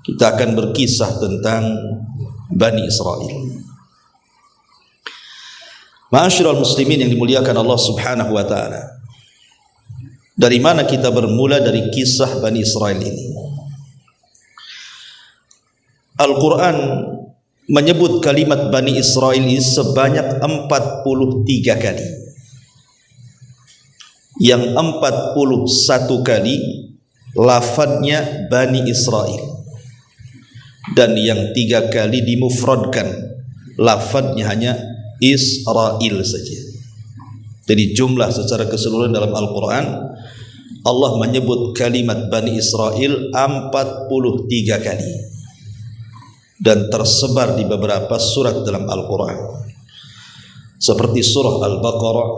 Kita akan berkisah tentang Bani Israel. Ma'asyiral muslimin yang dimuliakan Allah Subhanahu wa taala. Dari mana kita bermula dari kisah Bani Israel ini? Al-Quran menyebut kalimat Bani Israel ini sebanyak 43 kali. Yang 41 kali lafadznya Bani Israel, dan yang 3 kali dimufradkan, lafadznya hanya Israel saja. Jadi jumlah secara keseluruhan dalam Al-Quran Allah menyebut kalimat Bani Israel 43 kali, dan tersebar di beberapa surat dalam Al-Quran, seperti surah Al-Baqarah,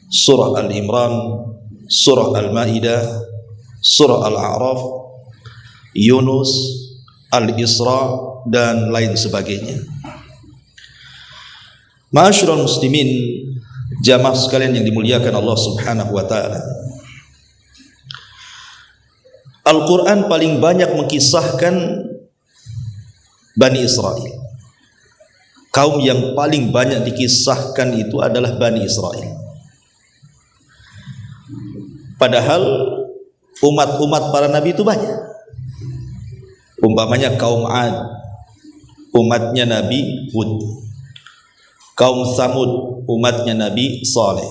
surah Al-Imran, surah Al-Ma'idah, surah Al-A'raf, Yunus, Al-Isra, dan lain sebagainya. Ma'asyiral muslimin, jamaah sekalian yang dimuliakan Allah Subhanahu wa taala, Al-Quran paling banyak mengkisahkan Bani Israel. Kaum yang paling banyak dikisahkan itu adalah Bani Israel. Padahal umat-umat para nabi itu banyak. Umpamanya kaum Ad, umatnya Nabi Hud. Kaum Samud, umatnya Nabi Saleh.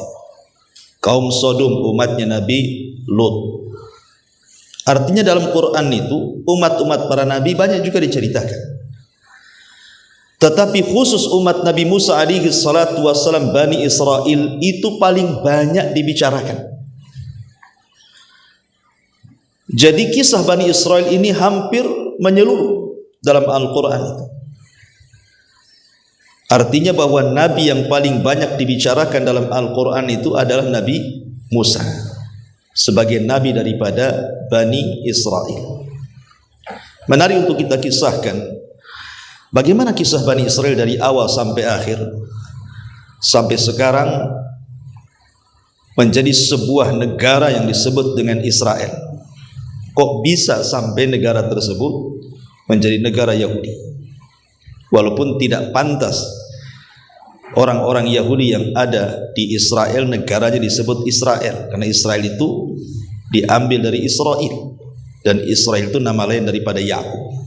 Kaum Sodom, umatnya Nabi Lut. Artinya dalam Quran itu umat-umat para nabi banyak juga diceritakan. Tetapi khusus umat Nabi Musa alaihi salatu wassalam, Bani Israel itu paling banyak dibicarakan. Jadi kisah Bani Israel ini hampir menyeluruh dalam Al-Quran itu. Artinya bahwa nabi yang paling banyak dibicarakan dalam Al-Quran itu adalah Nabi Musa, sebagai nabi daripada Bani Israel. Menarik untuk kita kisahkan bagaimana kisah Bani Israel dari awal sampai akhir, sampai sekarang menjadi sebuah negara yang disebut dengan Israel. Kok bisa sampai negara tersebut menjadi negara Yahudi? Walaupun tidak pantas orang-orang Yahudi yang ada di Israel negaranya disebut Israel, karena Israel itu diambil dari Israel, dan Israel itu nama lain daripada Yakub.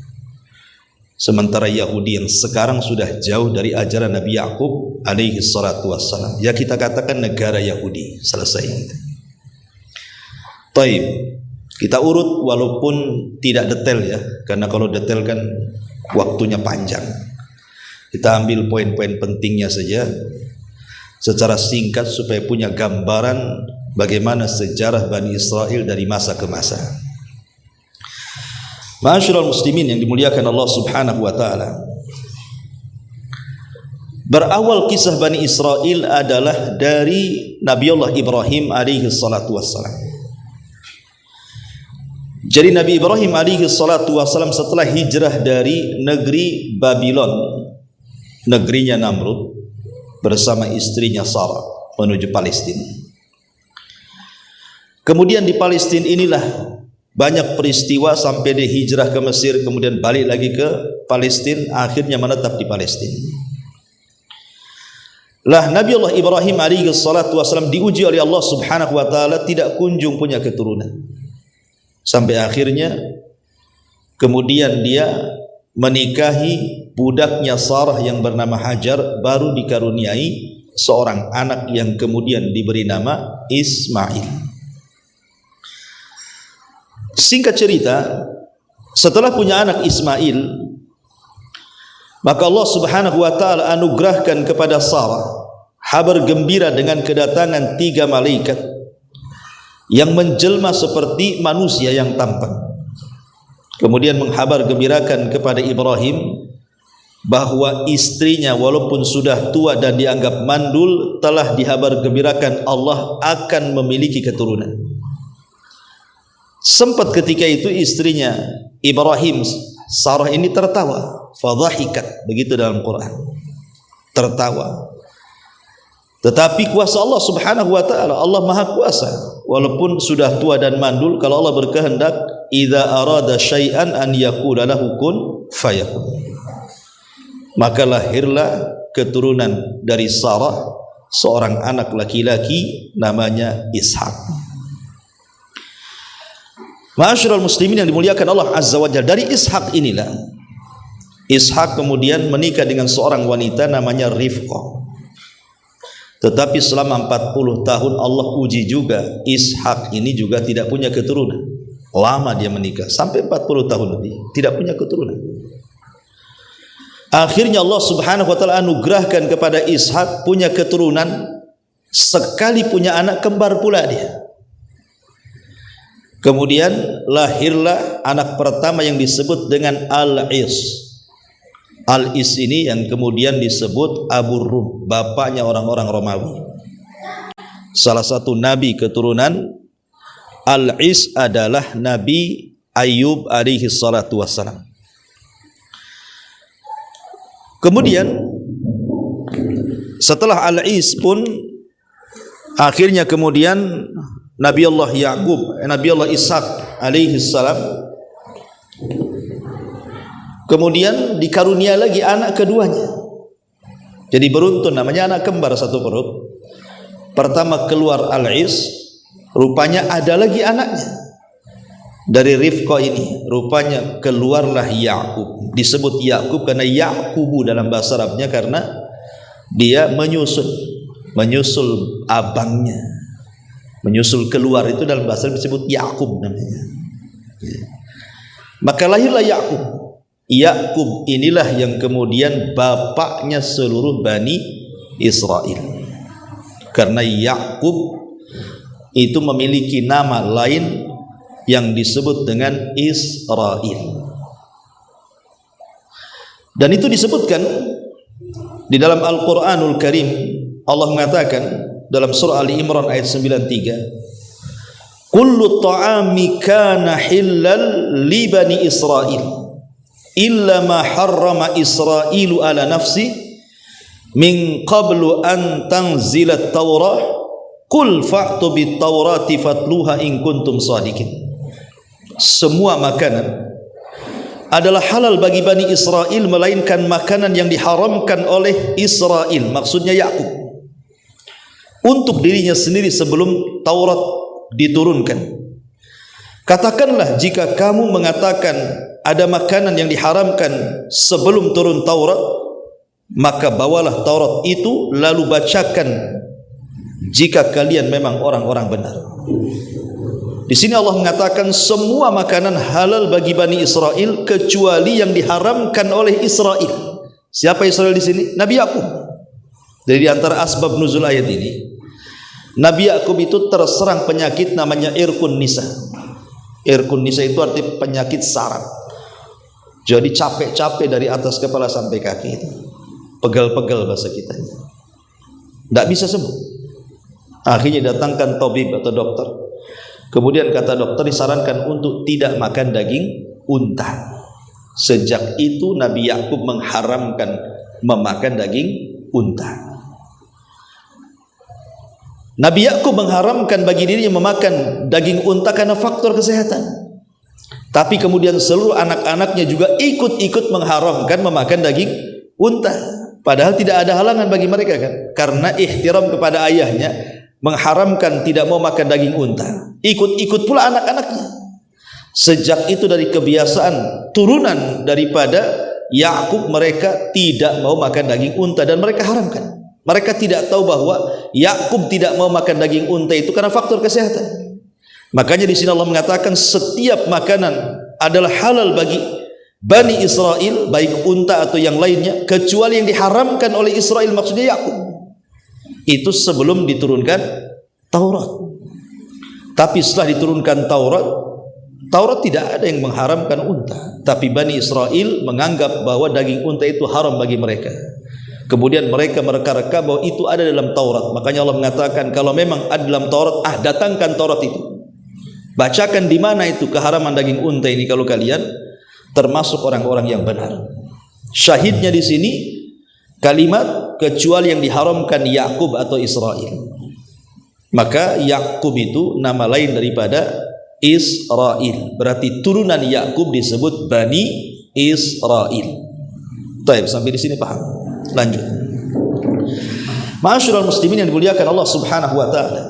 Sementara Yahudi yang sekarang sudah jauh dari ajaran Nabi Yakub alaihi salatu wassalam, ya kita katakan negara Yahudi. Selesai. Taib. Kita urut walaupun tidak detail ya, karena kalau detail kan waktunya panjang. Kita ambil poin-poin pentingnya saja secara singkat supaya punya gambaran bagaimana sejarah Bani Israel dari masa ke masa. Ma'asyiral muslimin yang dimuliakan Allah Subhanahu wa taala. Berawal kisah Bani Israel adalah dari Nabiullah Ibrahim alaihi salatu wassalam. Jadi Nabi Ibrahim alaihi salatu wassalam setelah hijrah dari negeri Babylon, negerinya Namrud, bersama istrinya Sarah menuju Palestina. Kemudian di Palestina inilah banyak peristiwa sampai dia hijrah ke Mesir, kemudian balik lagi ke Palestina, akhirnya menetap di Palestina. Lah Nabi Allah Ibrahim alaihi salatu wassalam diuji oleh Allah Subhanahu wa taala, tidak kunjung punya keturunan. Sampai akhirnya kemudian dia menikahi budaknya Sarah yang bernama Hajar, baru dikaruniai seorang anak yang kemudian diberi nama Ismail. Singkat cerita, setelah punya anak Ismail, maka Allah Subhanahu wa taala anugerahkan kepada Sarah kabar gembira dengan kedatangan 3 malaikat yang menjelma seperti manusia yang tampan. Kemudian menghabar gembirakan kepada Ibrahim bahwa istrinya walaupun sudah tua dan dianggap mandul, telah dihabar gembirakan Allah akan memiliki keturunan. Sempat ketika itu istrinya Ibrahim, Sarah ini tertawa, fadhahikat, begitu dalam Quran. tertawa. Tetapi kuasa Allah Subhanahu wa taala, Allah Maha Kuasa. Walaupun sudah tua dan mandul, kalau Allah berkehendak, idza arada syai'an an yaqula lahu kun fayakun. Maka lahirlah keturunan dari Sarah, seorang anak laki-laki namanya Ishak. Ma'asyiral muslimin yang dimuliakan Allah Azza wa Jalla, dari Ishak inilah Ishak kemudian menikah dengan seorang wanita namanya Rifqah. Tetapi selama 40 tahun Allah uji juga Ishak ini juga tidak punya keturunan. Lama dia menikah, sampai 40 tahun lebih tidak punya keturunan. Akhirnya Allah Subhanahu wa taala anugerahkan kepada Ishak punya keturunan, sekali punya anak kembar pula dia. Kemudian lahirlah anak pertama yang disebut dengan Al-Is. Al-Is ini yang kemudian disebut Abu Rum, bapaknya orang-orang Romawi. Salah satu nabi keturunan Al-Is adalah Nabi Ayub alaihi salatu wassalam. Kemudian setelah Al-Is pun akhirnya kemudian Nabi Allah Ya'qub, Nabi Allah Ishak alaihi salam kemudian dikarunia lagi anak keduanya. Jadi beruntun, namanya anak kembar satu perut. Pertama keluar Al-Is, rupanya ada lagi anaknya dari Rifqah ini, rupanya keluarlah Ya'qub. Disebut Ya'qub karena Ya'qubu dalam bahasa Arabnya, karena dia menyusul abangnya, menyusul keluar, itu dalam bahasa Arab disebut Ya'qub namanya. Maka lahirlah Ya'qub. Ya'qub inilah yang kemudian bapaknya seluruh Bani Israel. Karena Ya'qub itu memiliki nama lain yang disebut dengan Israel. Dan itu disebutkan di dalam Al-Qur'anul Karim. Allah mengatakan dalam surah Ali Imran ayat 93, kullu ta'ami kana hillal li bani Israel illa ma harrama Israilu ala nafsi min qablu an tanzilat Taurah qul fa'tu bit Taurati fatluha in kuntum shadiqin. Semua makanan adalah halal bagi Bani Israel melainkan makanan yang diharamkan oleh Israel, maksudnya Ya'qub, untuk dirinya sendiri sebelum Taurat diturunkan. Katakanlah jika kamu mengatakan ada makanan yang diharamkan sebelum turun Taurat, maka bawalah Taurat itu lalu bacakan jika kalian memang orang-orang benar. Di sini Allah mengatakan semua makanan halal bagi Bani Israel kecuali yang diharamkan oleh Israel. Siapa Israel di sini? Nabi Ya'qub. Dari antara asbab nuzul ayat ini, Nabi Ya'qub itu terserang penyakit namanya irkun nisa. Irkun nisa itu arti penyakit saraf. Jadi capek-capek dari atas kepala sampai kaki itu. Pegal-pegal bahasa kita. Tidak bisa sembuh. Akhirnya datangkan tabib atau dokter. Kemudian kata dokter disarankan untuk tidak makan daging unta. Sejak itu Nabi Ya'qub mengharamkan memakan daging unta. Nabi Ya'qub mengharamkan bagi dirinya memakan daging unta karena faktor kesehatan. Tapi kemudian seluruh anak-anaknya juga ikut-ikut mengharamkan memakan daging unta. Padahal tidak ada halangan bagi mereka kan. Karena ihtiram kepada ayahnya, mengharamkan tidak mau makan daging unta. Ikut-ikut pula anak-anaknya. Sejak itu dari kebiasaan turunan daripada Ya'qub, mereka tidak mau makan daging unta dan mereka haramkan. Mereka tidak tahu bahwa Ya'qub tidak mau makan daging unta itu karena faktor kesehatan. Makanya di sini Allah mengatakan setiap makanan adalah halal bagi Bani Israel, baik unta atau yang lainnya, kecuali yang diharamkan oleh Israel, maksudnya Ya'qub. Itu sebelum diturunkan Taurat. Tapi setelah diturunkan Taurat, Taurat tidak ada yang mengharamkan unta. Tapi Bani Israel menganggap bahwa daging unta itu haram bagi mereka. Kemudian mereka mereka-reka bahwa itu ada dalam Taurat. Makanya Allah mengatakan kalau memang ada dalam Taurat, datangkan Taurat itu. Bacakan di mana itu keharaman daging unta ini kalau kalian termasuk orang-orang yang benar. Syahidnya di sini kalimat kecuali yang diharamkan Yakub atau Israel. Maka Yakub itu nama lain daripada Israel. Berarti turunan Yakub disebut Bani Israel. Baik, sampai di sini paham. Lanjut. Ma'asyiral muslimin yang dimuliakan Allah Subhanahu wa taala.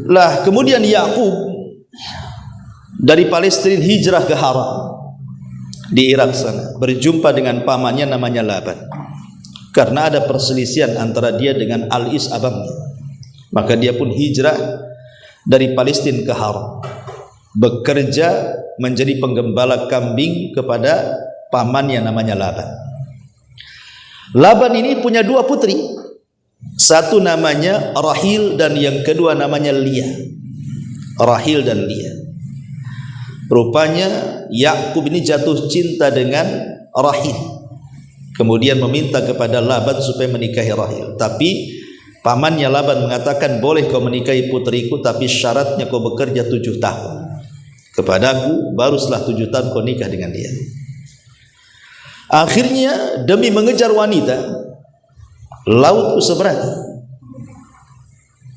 Lah kemudian Yakub dari Palestina hijrah ke Haran di Irak sana, berjumpa dengan pamannya namanya Laban. Karena ada perselisihan antara dia dengan Al-Is abangnya, maka dia pun hijrah dari Palestina ke Haran, bekerja menjadi penggembala kambing kepada pamannya namanya Laban. Laban ini punya dua putri, satu namanya Rahil dan yang kedua namanya Lia. Rahil dan Lia. Rupanya Yakub ini jatuh cinta dengan Rahil, kemudian meminta kepada Laban supaya menikahi Rahil. Tapi pamannya Laban mengatakan, boleh kau menikahi putriku, tapi syaratnya kau bekerja 7 tahun kepadaku, baru setelah 7 tahun kau nikah dengan dia. Akhirnya demi mengejar wanita, laut seberang,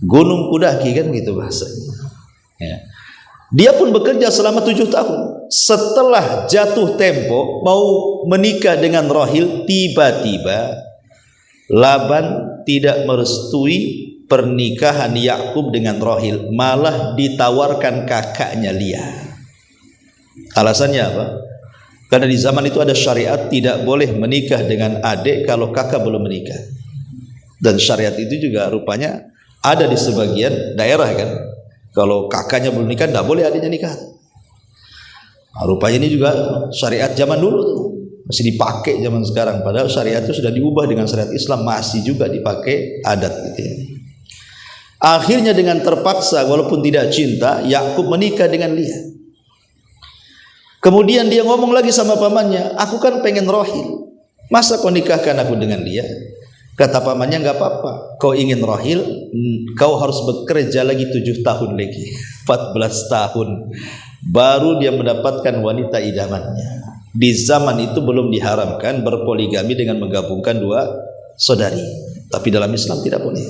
gunung kudaki, kan gitu bahasanya ya. Dia pun bekerja selama 7 tahun. Setelah jatuh tempo mau menikah dengan Rahil, tiba-tiba Laban tidak merestui pernikahan Yakub dengan Rahil, malah ditawarkan kakaknya Lia. Alasannya apa? Karena di zaman itu ada syariat tidak boleh menikah dengan adik kalau kakak belum menikah. Dan syariat itu juga rupanya ada di sebagian daerah kan. Kalau kakaknya belum nikah, tidak boleh adiknya nikah. Nah, rupanya ini juga syariat zaman dulu tuh, masih dipakai zaman sekarang. Padahal syariat itu sudah diubah dengan syariat Islam, masih juga dipakai adat gitu ya. Akhirnya dengan terpaksa, walaupun tidak cinta, Yakub menikah dengan Lia. Kemudian dia ngomong lagi sama pamannya, aku kan pengen Rahil, masa kau nikahkan aku dengan Lia? Kata pamannya, enggak apa-apa, kau ingin Rahil, kau harus bekerja lagi 7 tahun lagi, 14 tahun, baru dia mendapatkan wanita idamannya. Di zaman itu belum diharamkan berpoligami dengan menggabungkan 2 saudari, tapi dalam Islam tidak boleh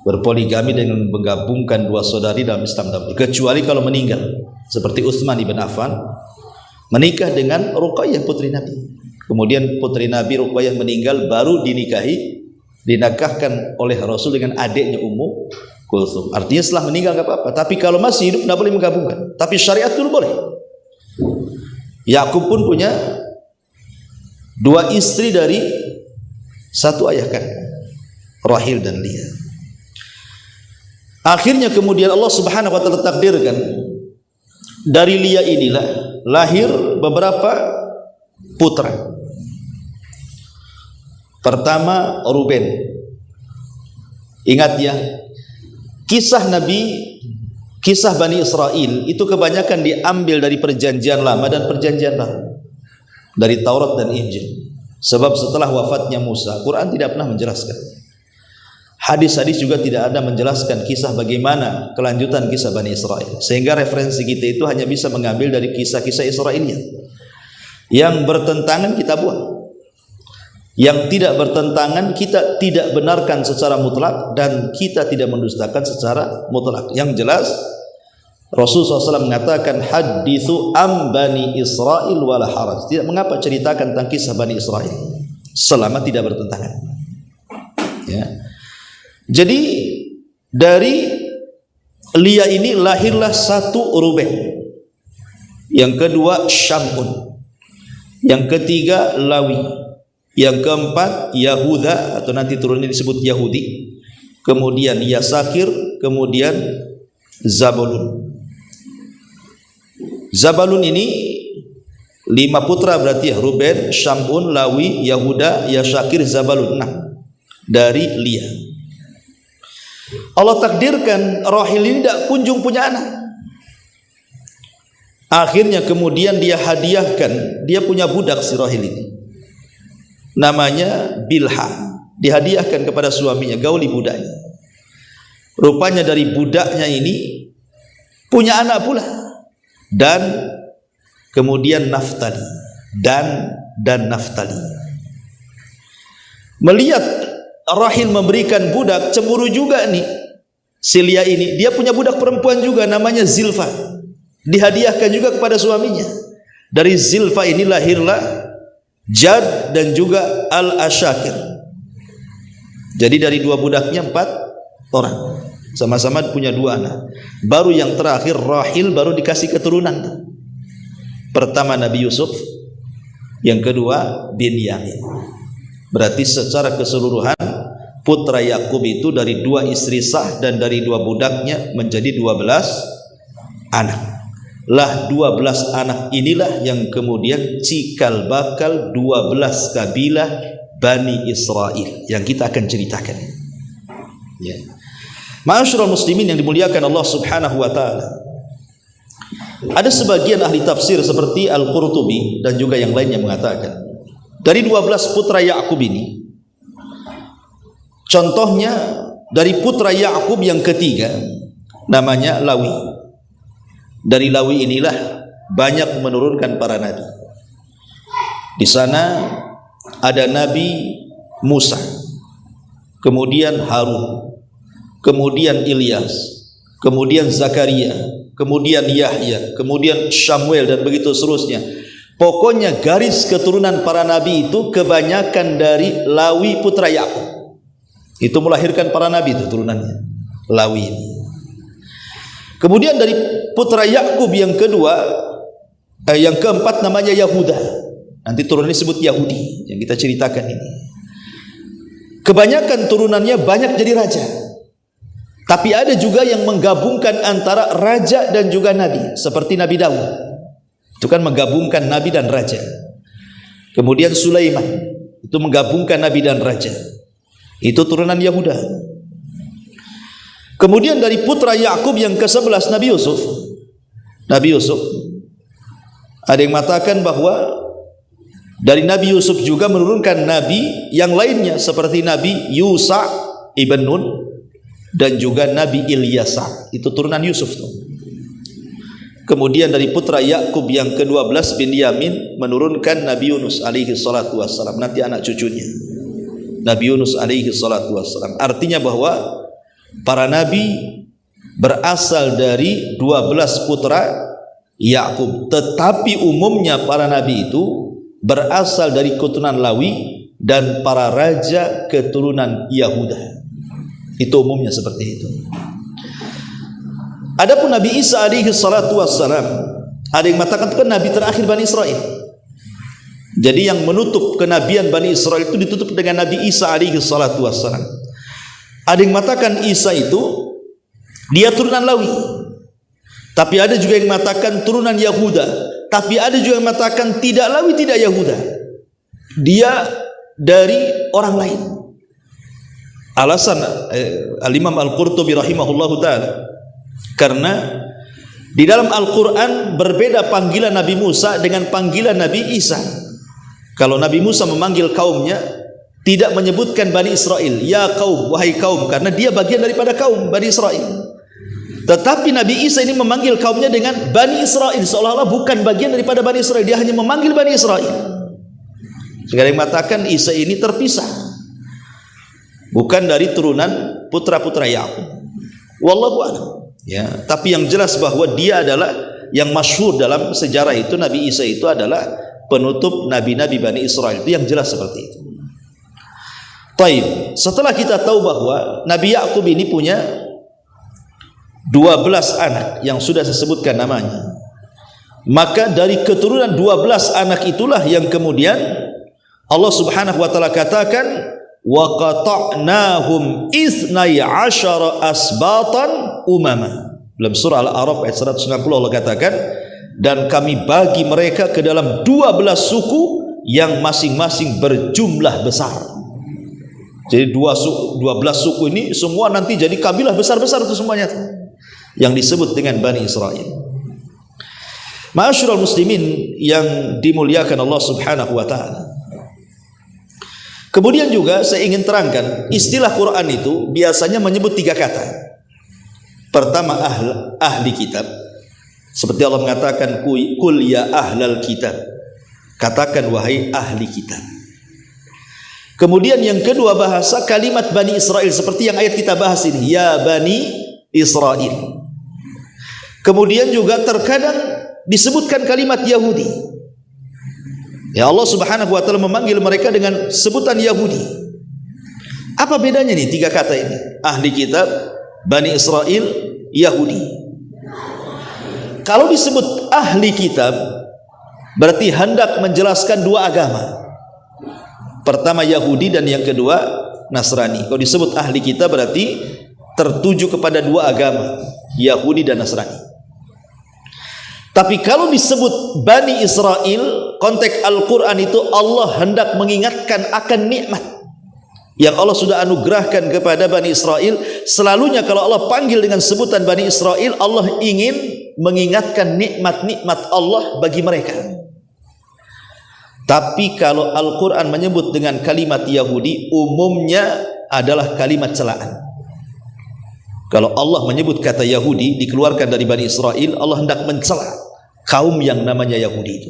berpoligami dengan menggabungkan 2 saudari. Dalam Islam tidak boleh, kecuali kalau meninggal, seperti Utsman ibn Affan menikah dengan Ruqayyah putri Nabi. Kemudian putri Nabi Ruqayyah meninggal, baru dinikahkan oleh Rasul dengan adiknya Ummu Kulthum. Artinya setelah meninggal enggak apa-apa, tapi kalau masih hidup tidak boleh menggabungkan. Tapi syariat dulu boleh. Yakub pun punya 2 istri dari satu ayah kan, Rahil dan Lia. Akhirnya kemudian Allah Subhanahu wa taala takdirkan dari Lia inilah lahir beberapa putra. Pertama Ruben. Ingat ya, kisah Nabi, kisah Bani Israel itu kebanyakan diambil dari perjanjian lama dan perjanjian baru, dari Taurat dan Injil. Sebab setelah wafatnya Musa, Quran tidak pernah menjelaskan. Hadis-hadis juga tidak ada menjelaskan kisah bagaimana kelanjutan kisah Bani Israel. Sehingga referensi kita itu hanya bisa mengambil dari kisah-kisah Israilnya. Yang bertentangan kita buang, yang tidak bertentangan kita tidak benarkan secara mutlak, dan kita tidak mendustakan secara mutlak. Yang jelas Rasulullah SAW mengatakan, hadithu am Bani Israel wala haraj. Tidak mengapa ceritakan tentang kisah Bani Israel selama tidak bertentangan ya. Jadi dari Lia ini lahirlah satu Ruben, yang kedua Syamun, yang ketiga Lawi, yang keempat Yahuda atau nanti turunnya disebut Yahudi, kemudian Yasakir, kemudian Zabulun. Zabulun ini 5 putra berarti ya, Ruben, Syamun, Lawi, Yahuda, Yasakir, Zabulun, 6 dari Lia. Allah takdirkan Rahil ini tidak kunjung punya anak. Akhirnya kemudian dia hadiahkan, dia punya budak si Rahil ini, namanya Bilha, dihadiahkan kepada suaminya, gauli budaknya. Rupanya dari budaknya ini punya anak pula, dan kemudian Naftali, dan Naftali. Melihat Rahil memberikan budak, cemburu juga nih Silya ini. Dia punya budak perempuan juga namanya Zilfa, dihadiahkan juga kepada suaminya. Dari Zilfa ini lahirlah Jad dan juga Al-Ashakir. Jadi dari dua budaknya 4 orang, sama-sama punya 2 anak. Baru yang terakhir Rahil baru dikasih keturunan. Pertama Nabi Yusuf, yang kedua Binyamin. Berarti secara keseluruhan putra Yakub itu dari 2 istri sah dan dari 2 budaknya menjadi 12 anak. Lah 12 anak inilah yang kemudian cikal bakal 12 kabilah Bani Israel yang kita akan ceritakan. Ya. Ma'asyiral muslimin yang dimuliakan Allah Subhanahu wa taala. Ada sebagian ahli tafsir seperti Al-Qurtubi dan juga yang lainnya mengatakan dari 12 putra Yakub ini, contohnya dari putra Yakub yang ketiga namanya Lawi. Dari Lawi inilah banyak menurunkan para nabi. Di sana ada Nabi Musa, kemudian Harun, kemudian Ilyas, kemudian Zakaria, kemudian Yahya, kemudian Samuel dan begitu seterusnya. Pokoknya garis keturunan para nabi itu kebanyakan dari Lawi putra Yakub. Itu melahirkan para nabi itu turunannya, Lawi ini. Kemudian dari putra Yakub yang kedua, yang keempat namanya Yahuda. Nanti turunannya disebut Yahudi yang kita ceritakan ini. Kebanyakan turunannya banyak jadi raja. Tapi ada juga yang menggabungkan antara raja dan juga nabi, seperti Nabi Daud. Itu kan menggabungkan nabi dan raja. Kemudian Sulaiman itu menggabungkan nabi dan raja. Itu turunan Yahuda. Kemudian dari putra Yakub yang ke-11 Nabi Yusuf. Nabi Yusuf ada yang mengatakan bahwa dari Nabi Yusuf juga menurunkan nabi yang lainnya seperti Nabi Yusa ibn Nun dan juga Nabi Ilyasa. Itu turunan Yusuf tuh. Kemudian dari putra Yakub yang ke-12 Binyamin menurunkan Nabi Yunus alaihi salatu wassalam, nanti anak cucunya Nabi Yunus alaihi salatu wassalam. Artinya bahwa para nabi berasal dari 12 putra Yakub, tetapi umumnya para nabi itu berasal dari keturunan Lawi dan para raja keturunan Yahuda. Itu umumnya seperti itu. Adapun Nabi Isa alaihi salatu wassalam, ada yang mengatakan itu kan nabi terakhir Bani Israel. Jadi yang menutup kenabian Bani Israel itu ditutup dengan Nabi Isa alaihi salatu wassalam. Ada yang mengatakan Isa itu dia turunan Lawi. Tapi ada juga yang mengatakan turunan Yahuda. Tapi ada juga yang mengatakan tidak Lawi, tidak Yahuda. Dia dari orang lain. Alasan Al-Imam Al-Qurtubi rahimahullahu ta'ala, karena di dalam Al-Quran berbeda panggilan Nabi Musa dengan panggilan Nabi Isa. Kalau Nabi Musa memanggil kaumnya tidak menyebutkan Bani Israel, ya kaum, wahai kaum, karena dia bagian daripada kaum Bani Israel. Tetapi Nabi Isa ini memanggil kaumnya dengan Bani Israel, seolah-olah bukan bagian daripada Bani Israel, dia hanya memanggil Bani Israel. Sekarang yang mengatakan Isa ini terpisah, bukan dari turunan putra-putra Yakub. Wallahu a'lam. Ya, tapi yang jelas bahwa dia adalah yang masyhur dalam sejarah itu, Nabi Isa itu adalah penutup nabi-nabi Bani Israel. Itu yang jelas seperti itu. Taib. Setelah kita tahu bahwa Nabi Yakub ini punya 12 anak yang sudah saya sebutkan namanya, maka dari keturunan 12 anak itulah yang kemudian Allah Subhanahu wa taala katakan wa qata'nahum 12 asbatan umama. Dalam surah Al-A'raf ayat 190 Allah katakan, dan kami bagi mereka ke dalam 12 suku yang masing-masing berjumlah besar. Jadi 12 suku ini semua nanti jadi kabilah besar-besar itu semuanya, yang disebut dengan Bani Israel. Ma'asyiral muslimin yang dimuliakan Allah Subhanahu wa taala. Kemudian juga saya ingin terangkan, istilah Quran itu biasanya menyebut 3 kata. Pertama ahli kitab. Seperti Allah mengatakan kul ya ahlal kitab. Katakan wahai ahli kitab. Kemudian yang kedua bahasa kalimat Bani Israel seperti yang ayat kita bahas ini, ya Bani Israel. Kemudian juga terkadang disebutkan kalimat Yahudi. Ya Allah Subhanahu wa taala memanggil mereka dengan sebutan Yahudi. Apa bedanya nih tiga kata ini? Ahli kitab, Bani Israel, Yahudi. Kalau disebut ahli kitab berarti hendak menjelaskan dua agama. Pertama Yahudi dan yang kedua Nasrani. Kalau disebut ahli kitab berarti tertuju kepada dua agama, Yahudi dan Nasrani. Tapi kalau disebut Bani Israel, konteks Al-Quran itu Allah hendak mengingatkan akan nikmat yang Allah sudah anugerahkan kepada Bani Israel. Selalunya kalau Allah panggil dengan sebutan Bani Israel, Allah ingin mengingatkan nikmat-nikmat Allah bagi mereka. Tapi kalau Al-Quran menyebut dengan kalimat Yahudi, umumnya adalah kalimat celaan. Kalau Allah menyebut kata Yahudi dikeluarkan dari Bani Israel, Allah hendak mencela kaum yang namanya Yahudi itu.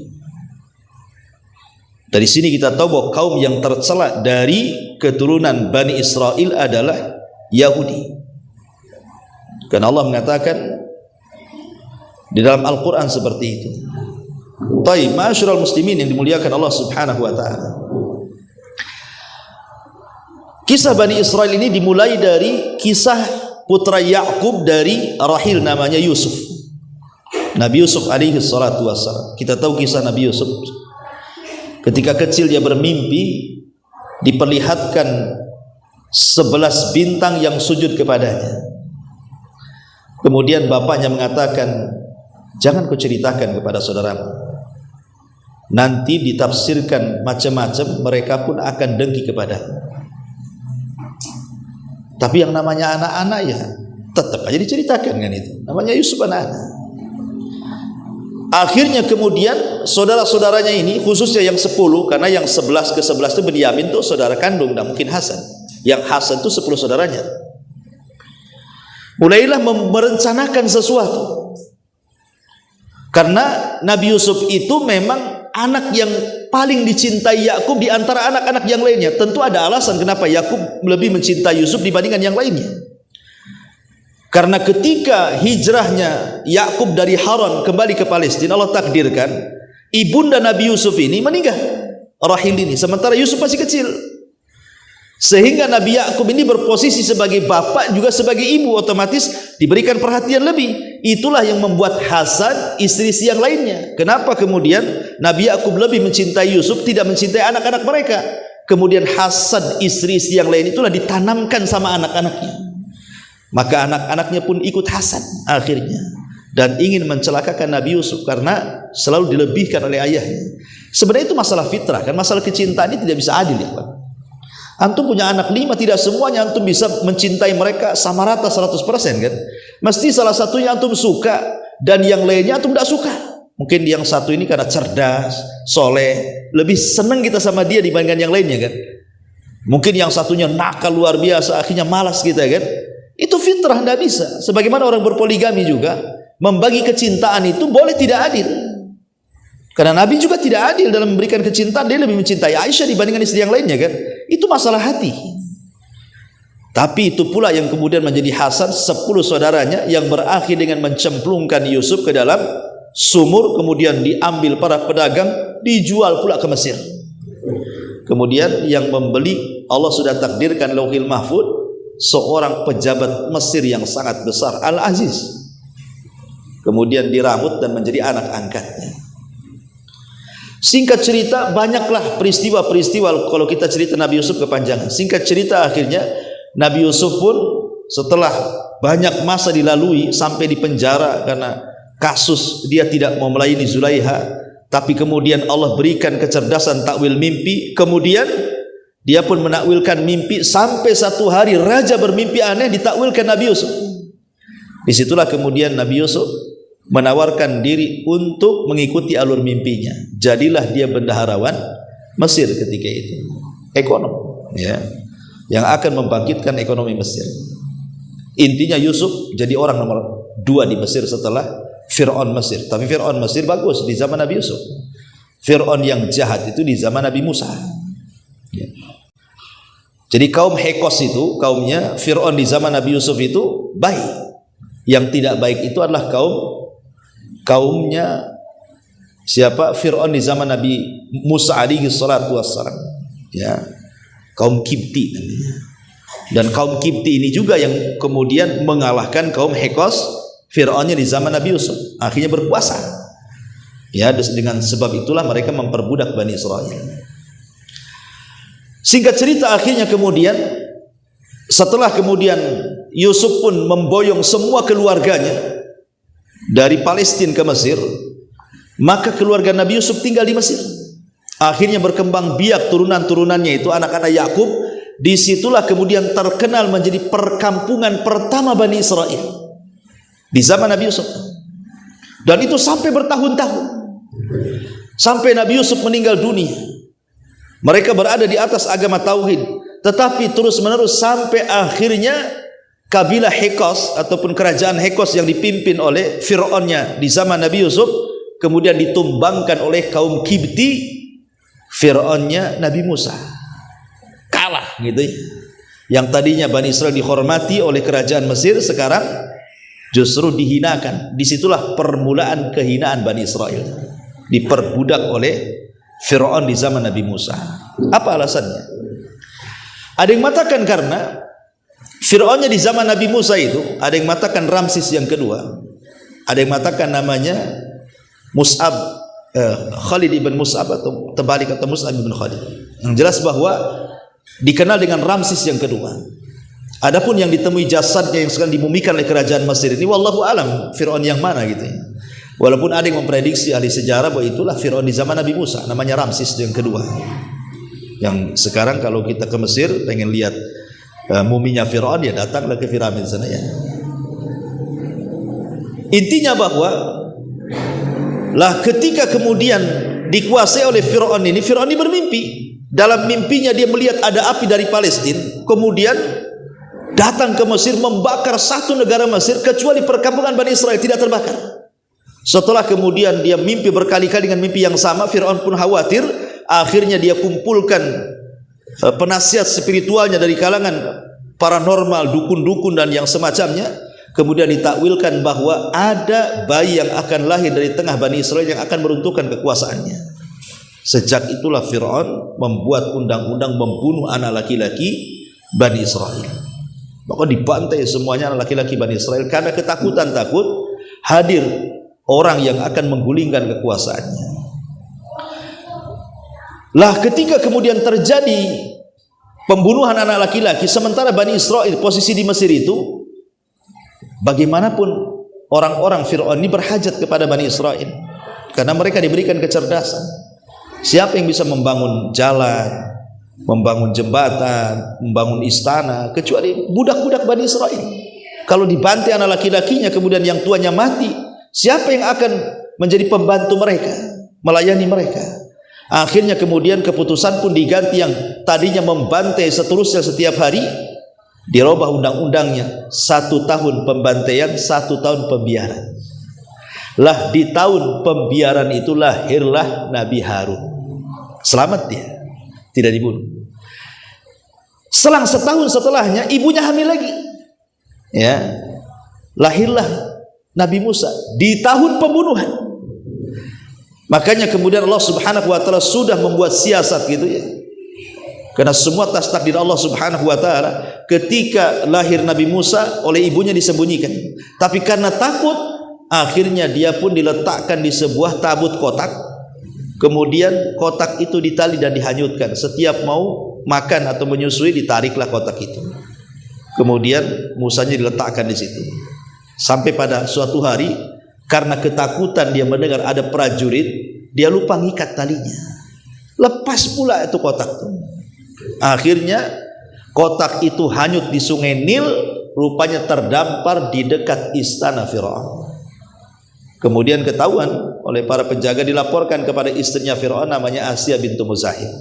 Dari sini kita tahu bahwa kaum yang tercela dari keturunan Bani Israel adalah Yahudi. Karena Allah mengatakan di dalam Al-Quran seperti itu. Taib, ma'asyiral muslimin yang dimuliakan Allah Subhanahu wa taala. Kisah Bani Israel ini dimulai dari kisah putra Yakub dari rahil namanya Yusuf. Nabi Yusuf alaihi salatu wassalam. Kita tahu kisah Nabi Yusuf. Ketika kecil dia bermimpi diperlihatkan 11 bintang yang sujud kepadanya. Kemudian bapaknya mengatakan, jangan kau ceritakan kepada saudaramu. Nanti ditafsirkan macam-macam, mereka pun akan dengki kepadamu. Tapi yang namanya anak-anak ya tetap aja diceritakan kan itu. Namanya Yusuf anak-anak. Akhirnya kemudian saudara-saudaranya ini, khususnya yang 10, karena yang 11 ke 11 itu Benyamin tuh saudara kandung, dan mungkin Hasan. Yang Hasan itu 10 saudaranya. Mulailah merencanakan sesuatu. Karena Nabi Yusuf itu memang anak yang paling dicintai Yakub di antara anak-anak yang lainnya. Tentu ada alasan kenapa Yakub lebih mencintai Yusuf dibandingkan yang lainnya. Karena ketika hijrahnya Yakub dari Haran kembali ke Palestina, Allah takdirkan ibunda Nabi Yusuf ini meninggal, rahil ini, sementara Yusuf masih kecil. Sehingga Nabi Yakub ini berposisi sebagai bapak juga sebagai ibu, otomatis diberikan perhatian lebih. Itulah yang membuat Hasan istri-istri yang lainnya. Kenapa kemudian Nabi Yakub lebih mencintai Yusuf, tidak mencintai anak-anak mereka? Kemudian Hasan istri-istri yang lain itulah ditanamkan sama anak-anaknya. Maka anak-anaknya pun ikut Hasan akhirnya, dan ingin mencelakakan Nabi Yusuf karena selalu dilebihkan oleh ayahnya. Sebenarnya itu masalah fitrah kan, masalah kecintaan ini tidak bisa adil ya Pak. Antum punya anak 5, tidak semuanya antum bisa mencintai mereka sama rata 100% kan. Mesti salah satunya antum suka dan yang lainnya antum tidak suka. Mungkin yang satu ini karena cerdas, soleh, lebih senang kita sama dia dibandingkan yang lainnya kan. Mungkin yang satunya nakal luar biasa, akhirnya malas kita kan. Itu fitrah, tidak bisa. Sebagaimana orang berpoligami juga, membagi kecintaan itu boleh tidak adil. Karena Nabi juga tidak adil dalam memberikan kecintaan. Dia lebih mencintai Aisyah dibandingkan istri yang lainnya kan. Itu masalah hati. Tapi itu pula yang kemudian menjadi Hasan 10 saudaranya yang berakhir dengan mencemplungkan Yusuf ke dalam sumur, kemudian diambil para pedagang, dijual pula ke Mesir. Kemudian yang membeli Allah sudah takdirkan Lauhil Mahfud, seorang pejabat Mesir yang sangat besar, Al-Aziz. Kemudian diramut dan menjadi anak angkatnya. Singkat cerita, banyaklah peristiwa-peristiwa kalau kita cerita Nabi Yusuf kepanjangan. Singkat cerita, akhirnya Nabi Yusuf pun setelah banyak masa dilalui sampai di penjara karena kasus dia tidak mau melayani Zulaiha, tapi kemudian Allah berikan kecerdasan takwil mimpi. Kemudian dia pun menakwilkan mimpi sampai satu hari raja bermimpi aneh, ditakwilkan Nabi Yusuf. Disitulah kemudian Nabi Yusuf menawarkan diri untuk mengikuti alur mimpinya. Jadilah dia bendaharawan Mesir ketika itu, ekonom ya, yang akan membangkitkan ekonomi Mesir. Intinya Yusuf jadi orang nomor 2 di Mesir setelah Fir'aun Mesir. Tapi Fir'aun Mesir bagus di zaman Nabi Yusuf. Fir'aun yang jahat itu di zaman Nabi Musa ya. Jadi kaum Hekos itu, kaumnya Fir'aun di zaman Nabi Yusuf itu baik. Yang tidak baik itu adalah kaumnya siapa? Fir'aun di zaman Nabi Musa alaihi salatu wassalam. Ya, kaum Kipti namanya. Dan kaum Kipti ini juga yang kemudian mengalahkan kaum Hekos Fir'aunnya di zaman Nabi Yusuf. Akhirnya berkuasa. Ya, dengan sebab itulah mereka memperbudak Bani Israel. Singkat cerita, akhirnya kemudian setelah kemudian Yusuf pun memboyong semua keluarganya dari Palestina ke Mesir, maka keluarga Nabi Yusuf tinggal di Mesir. Akhirnya berkembang biak turunan-turunannya itu anak-anak Yakub. Disitulah kemudian terkenal menjadi perkampungan pertama Bani Israel di zaman Nabi Yusuf. Dan itu sampai bertahun-tahun, sampai Nabi Yusuf meninggal dunia. Mereka berada di atas agama tauhid, tetapi terus-menerus sampai akhirnya kabilah Hekos ataupun kerajaan Hekos yang dipimpin oleh Fir'aunnya di zaman Nabi Yusuf kemudian ditumbangkan oleh kaum Kipti, Fir'aunnya Nabi Musa. Kalah gitu ya. Yang tadinya Bani Israel dihormati oleh kerajaan Mesir, sekarang justru dihinakan. Disitulah permulaan kehinaan Bani Israel, diperbudak oleh Fir'aun di zaman Nabi Musa. Apa alasannya? Ada yang mengatakan karena Fir'aunnya di zaman Nabi Musa itu, ada yang mengatakan Ramses yang kedua, ada yang mengatakan namanya Mus'ab, Khalid ibn Mus'ab atau terbalik atau Mus'ab ibn Khalid. Yang jelas bahwa dikenal dengan Ramses yang kedua. Adapun yang ditemui jasadnya yang sekarang dimumikan oleh kerajaan Mesir ini, wallahu alam Fir'aun yang mana gitu ya. Walaupun ada yang memprediksi ahli sejarah bahwa itulah Fir'aun di zaman Nabi Musa, namanya Ramses yang kedua. Yang sekarang kalau kita ke Mesir pengen lihat muminya Fir'aun, ya datanglah ke piramid sana ya. Intinya bahwa lah ketika kemudian dikuasai oleh Fir'aun ini bermimpi. Dalam mimpinya dia melihat ada api dari Palestina, kemudian datang ke Mesir membakar satu negara Mesir, kecuali perkampungan Bani Israel tidak terbakar. Setelah kemudian dia mimpi berkali-kali dengan mimpi yang sama, Fir'aun pun khawatir. Akhirnya dia kumpulkan penasihat spiritualnya dari kalangan paranormal, dukun-dukun dan yang semacamnya. Kemudian ditakwilkan bahwa ada bayi yang akan lahir dari tengah Bani Israel yang akan meruntuhkan kekuasaannya. Sejak itulah Fir'aun membuat undang-undang membunuh anak laki-laki Bani Israel. Maka dibantai semuanya anak laki-laki Bani Israel karena ketakutan takut hadir orang yang akan menggulingkan kekuasaannya. Lah ketika kemudian terjadi pembunuhan anak laki-laki, sementara Bani Israel posisi di Mesir itu, bagaimanapun orang-orang Fir'aun ini berhajat kepada Bani Israel karena mereka diberikan kecerdasan. Siapa yang bisa membangun jalan, membangun jembatan, membangun istana, kecuali budak-budak Bani Israel. Kalau dibantai anak laki-lakinya kemudian yang tuanya mati, siapa yang akan menjadi pembantu mereka, melayani mereka? Akhirnya kemudian keputusan pun diganti, yang tadinya membantai seterusnya setiap hari dirubah undang-undangnya, 1 tahun pembantaian, 1 tahun pembiaran. Lah di tahun pembiaran itu lahirlah Nabi Harun. Selamat dia, tidak dibunuh. Selang setahun setelahnya ibunya hamil lagi. Ya, lahirlah Nabi Musa di tahun pembunuhan. Makanya kemudian Allah Subhanahu wa taala sudah membuat siasat gitu ya. Karena semua atas takdir Allah Subhanahu wa taala, ketika lahir Nabi Musa oleh ibunya disembunyikan. Tapi karena takut, akhirnya dia pun diletakkan di sebuah tabut kotak. Kemudian kotak itu ditali dan dihanyutkan. Setiap mau makan atau menyusui ditariklah kotak itu. Kemudian Musanya diletakkan di situ. Sampai pada suatu hari, karena ketakutan dia mendengar ada prajurit, dia lupa ngikat talinya. Lepas pula itu kotak itu. Akhirnya kotak itu hanyut di sungai Nil, rupanya terdampar di dekat istana Fir'aun. Kemudian ketahuan oleh para penjaga, dilaporkan kepada istrinya Fir'aun namanya Asya bintu Muzahim.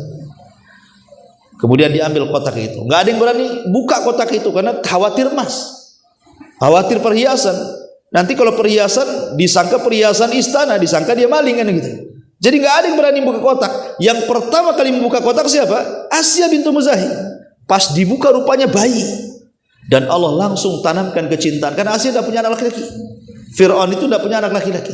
Kemudian diambil kotak itu. Nggak ada yang berani buka kotak itu karena khawatir emas, khawatir perhiasan. Nanti kalau perhiasan disangka perhiasan istana, disangka dia maling kan gitu. Jadi nggak ada yang berani buka kotak. Yang pertama kali membuka kotak siapa? Asya bintu Muzahim. Pas dibuka rupanya bayi. Dan Allah langsung tanamkan kecintaan. Karena Asia tidak punya anak laki-laki. Fir'aun itu tidak punya anak laki-laki.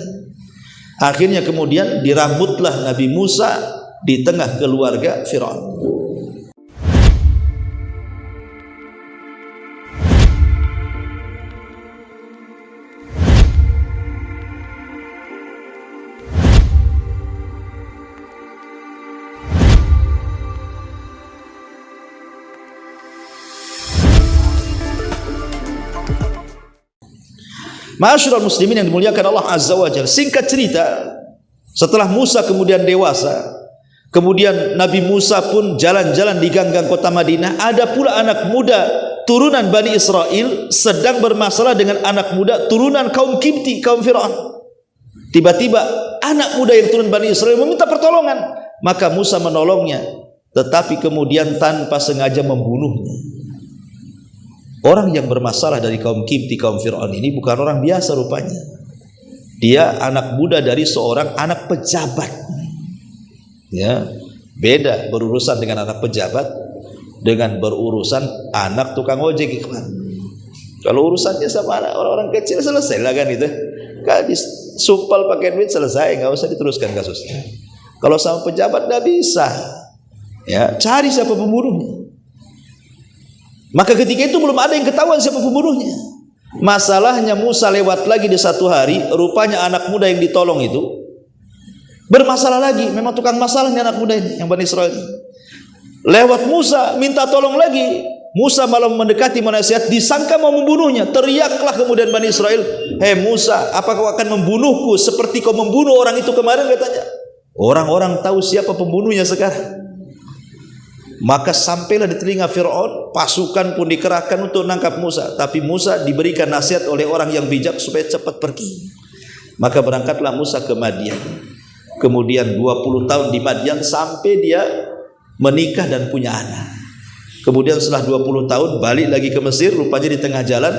Akhirnya kemudian dirambutlah Nabi Musa di tengah keluarga Fir'aun. Ma'asyiral muslimin yang dimuliakan Allah Azza wa Jalla. Singkat cerita, setelah Musa kemudian dewasa, kemudian Nabi Musa pun jalan-jalan di gang-gang kota Madinah, ada pula anak muda turunan Bani Israel sedang bermasalah dengan anak muda turunan kaum Kipti, kaum Fir'aun. Tiba-tiba anak muda yang turun Bani Israel meminta pertolongan, maka Musa menolongnya, tetapi kemudian tanpa sengaja membunuhnya. Orang yang bermasalah dari kaum Kipti, kaum Fir'aun ini bukan orang biasa rupanya. Dia anak muda dari seorang anak pejabat. Ya, beda berurusan dengan anak pejabat dengan berurusan anak tukang ojek. Kalau urusannya sama orang-orang kecil selesai lah kan itu. Gadis supal pakai duit selesai, nggak usah diteruskan kasusnya. Kalau sama pejabat nggak bisa. Ya, cari siapa pembunuhnya. Maka ketika itu belum ada yang ketahuan siapa pembunuhnya. Masalahnya Musa lewat lagi di satu hari, rupanya anak muda yang ditolong itu bermasalah lagi. Memang tukang masalah nih anak muda ini, yang Bani Israel ini. Lewat Musa minta tolong lagi. Musa malah mendekati menasihat, disangka mau membunuhnya. Teriaklah kemudian Bani Israel, "Hei Musa, apa kau akan membunuhku seperti kau membunuh orang itu kemarin?" katanya. Orang-orang tahu siapa pembunuhnya sekarang. Maka sampailah di telinga Fir'aun, pasukan pun dikerahkan untuk menangkap Musa. Tapi Musa diberikan nasihat oleh orang yang bijak supaya cepat pergi. Maka berangkatlah Musa ke Madian. Kemudian 20 tahun di Madian sampai dia menikah dan punya anak. Kemudian setelah 20 tahun balik lagi ke Mesir. Rupanya di tengah jalan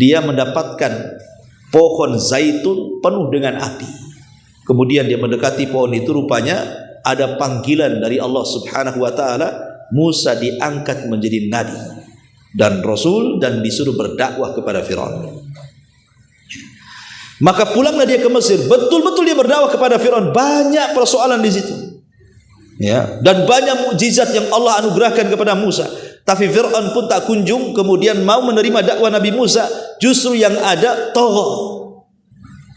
dia mendapatkan pohon zaitun penuh dengan api. Kemudian dia mendekati pohon itu, rupanya ada panggilan dari Allah Subhanahu wa taala, Musa diangkat menjadi nabi dan rasul dan disuruh berdakwah kepada Firaun. Maka pulanglah dia ke Mesir, betul-betul dia berdakwah kepada Firaun. Banyak persoalan di situ. Ya, dan banyak mukjizat yang Allah anugerahkan kepada Musa. Tapi Firaun pun tak kunjung kemudian mau menerima dakwah Nabi Musa, justru yang ada tagha.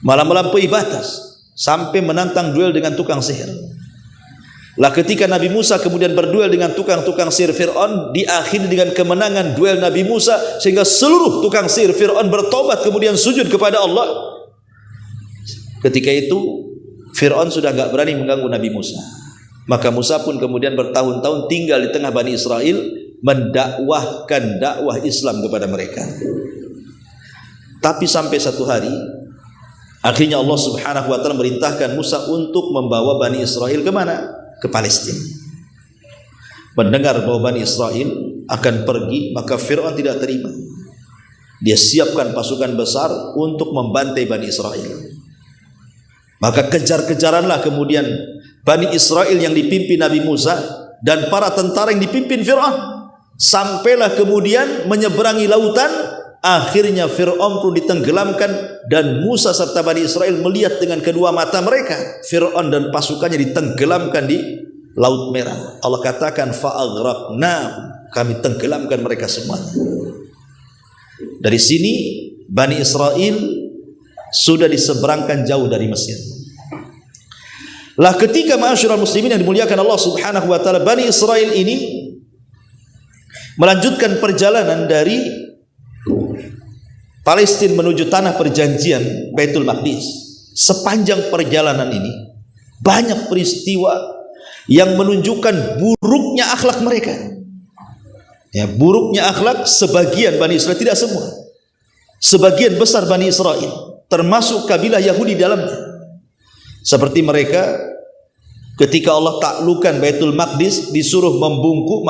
Malah melampaui batas sampai menantang duel dengan tukang sihir. Lah ketika Nabi Musa kemudian berduel dengan tukang-tukang sihir Fir'aun, diakhiri dengan kemenangan duel Nabi Musa, sehingga seluruh tukang sihir Fir'aun bertobat kemudian sujud kepada Allah. Ketika itu Fir'aun sudah enggak berani mengganggu Nabi Musa. Maka Musa pun kemudian bertahun-tahun tinggal di tengah Bani Israel, mendakwahkan dakwah Islam kepada mereka. Tapi sampai satu hari akhirnya Allah Subhanahu wa taala merintahkan Musa untuk membawa Bani Israel ke mana? Ke Palestina. Mendengar bahwa Bani Israel akan pergi, maka Fir'aun tidak terima. Dia siapkan pasukan besar untuk membantai Bani Israel. Maka kejar-kejaranlah kemudian Bani Israel yang dipimpin Nabi Musa dan para tentara yang dipimpin Fir'aun. Sampailah kemudian menyeberangi lautan. Akhirnya Fir'aun pun ditenggelamkan dan Musa serta Bani Israel melihat dengan kedua mata mereka Fir'aun dan pasukannya ditenggelamkan di Laut Merah. Allah katakan fa'aghraqna, kami tenggelamkan mereka semuanya. Dari sini Bani Israel sudah diseberangkan jauh dari Mesir. Lah ketika ma'asyiral muslimin yang dimuliakan Allah Subhanahu wa taala, Bani Israel ini melanjutkan perjalanan dari Palestina menuju tanah perjanjian Baitul Maqdis. Sepanjang perjalanan ini banyak peristiwa yang menunjukkan buruknya akhlak mereka. Ya, buruknya akhlak sebagian Bani Israel, tidak semua. Sebagian besar Bani Israel, termasuk kabilah Yahudi dalamnya. Seperti mereka ketika Allah taklukkan Baitul Maqdis disuruh membungkuk,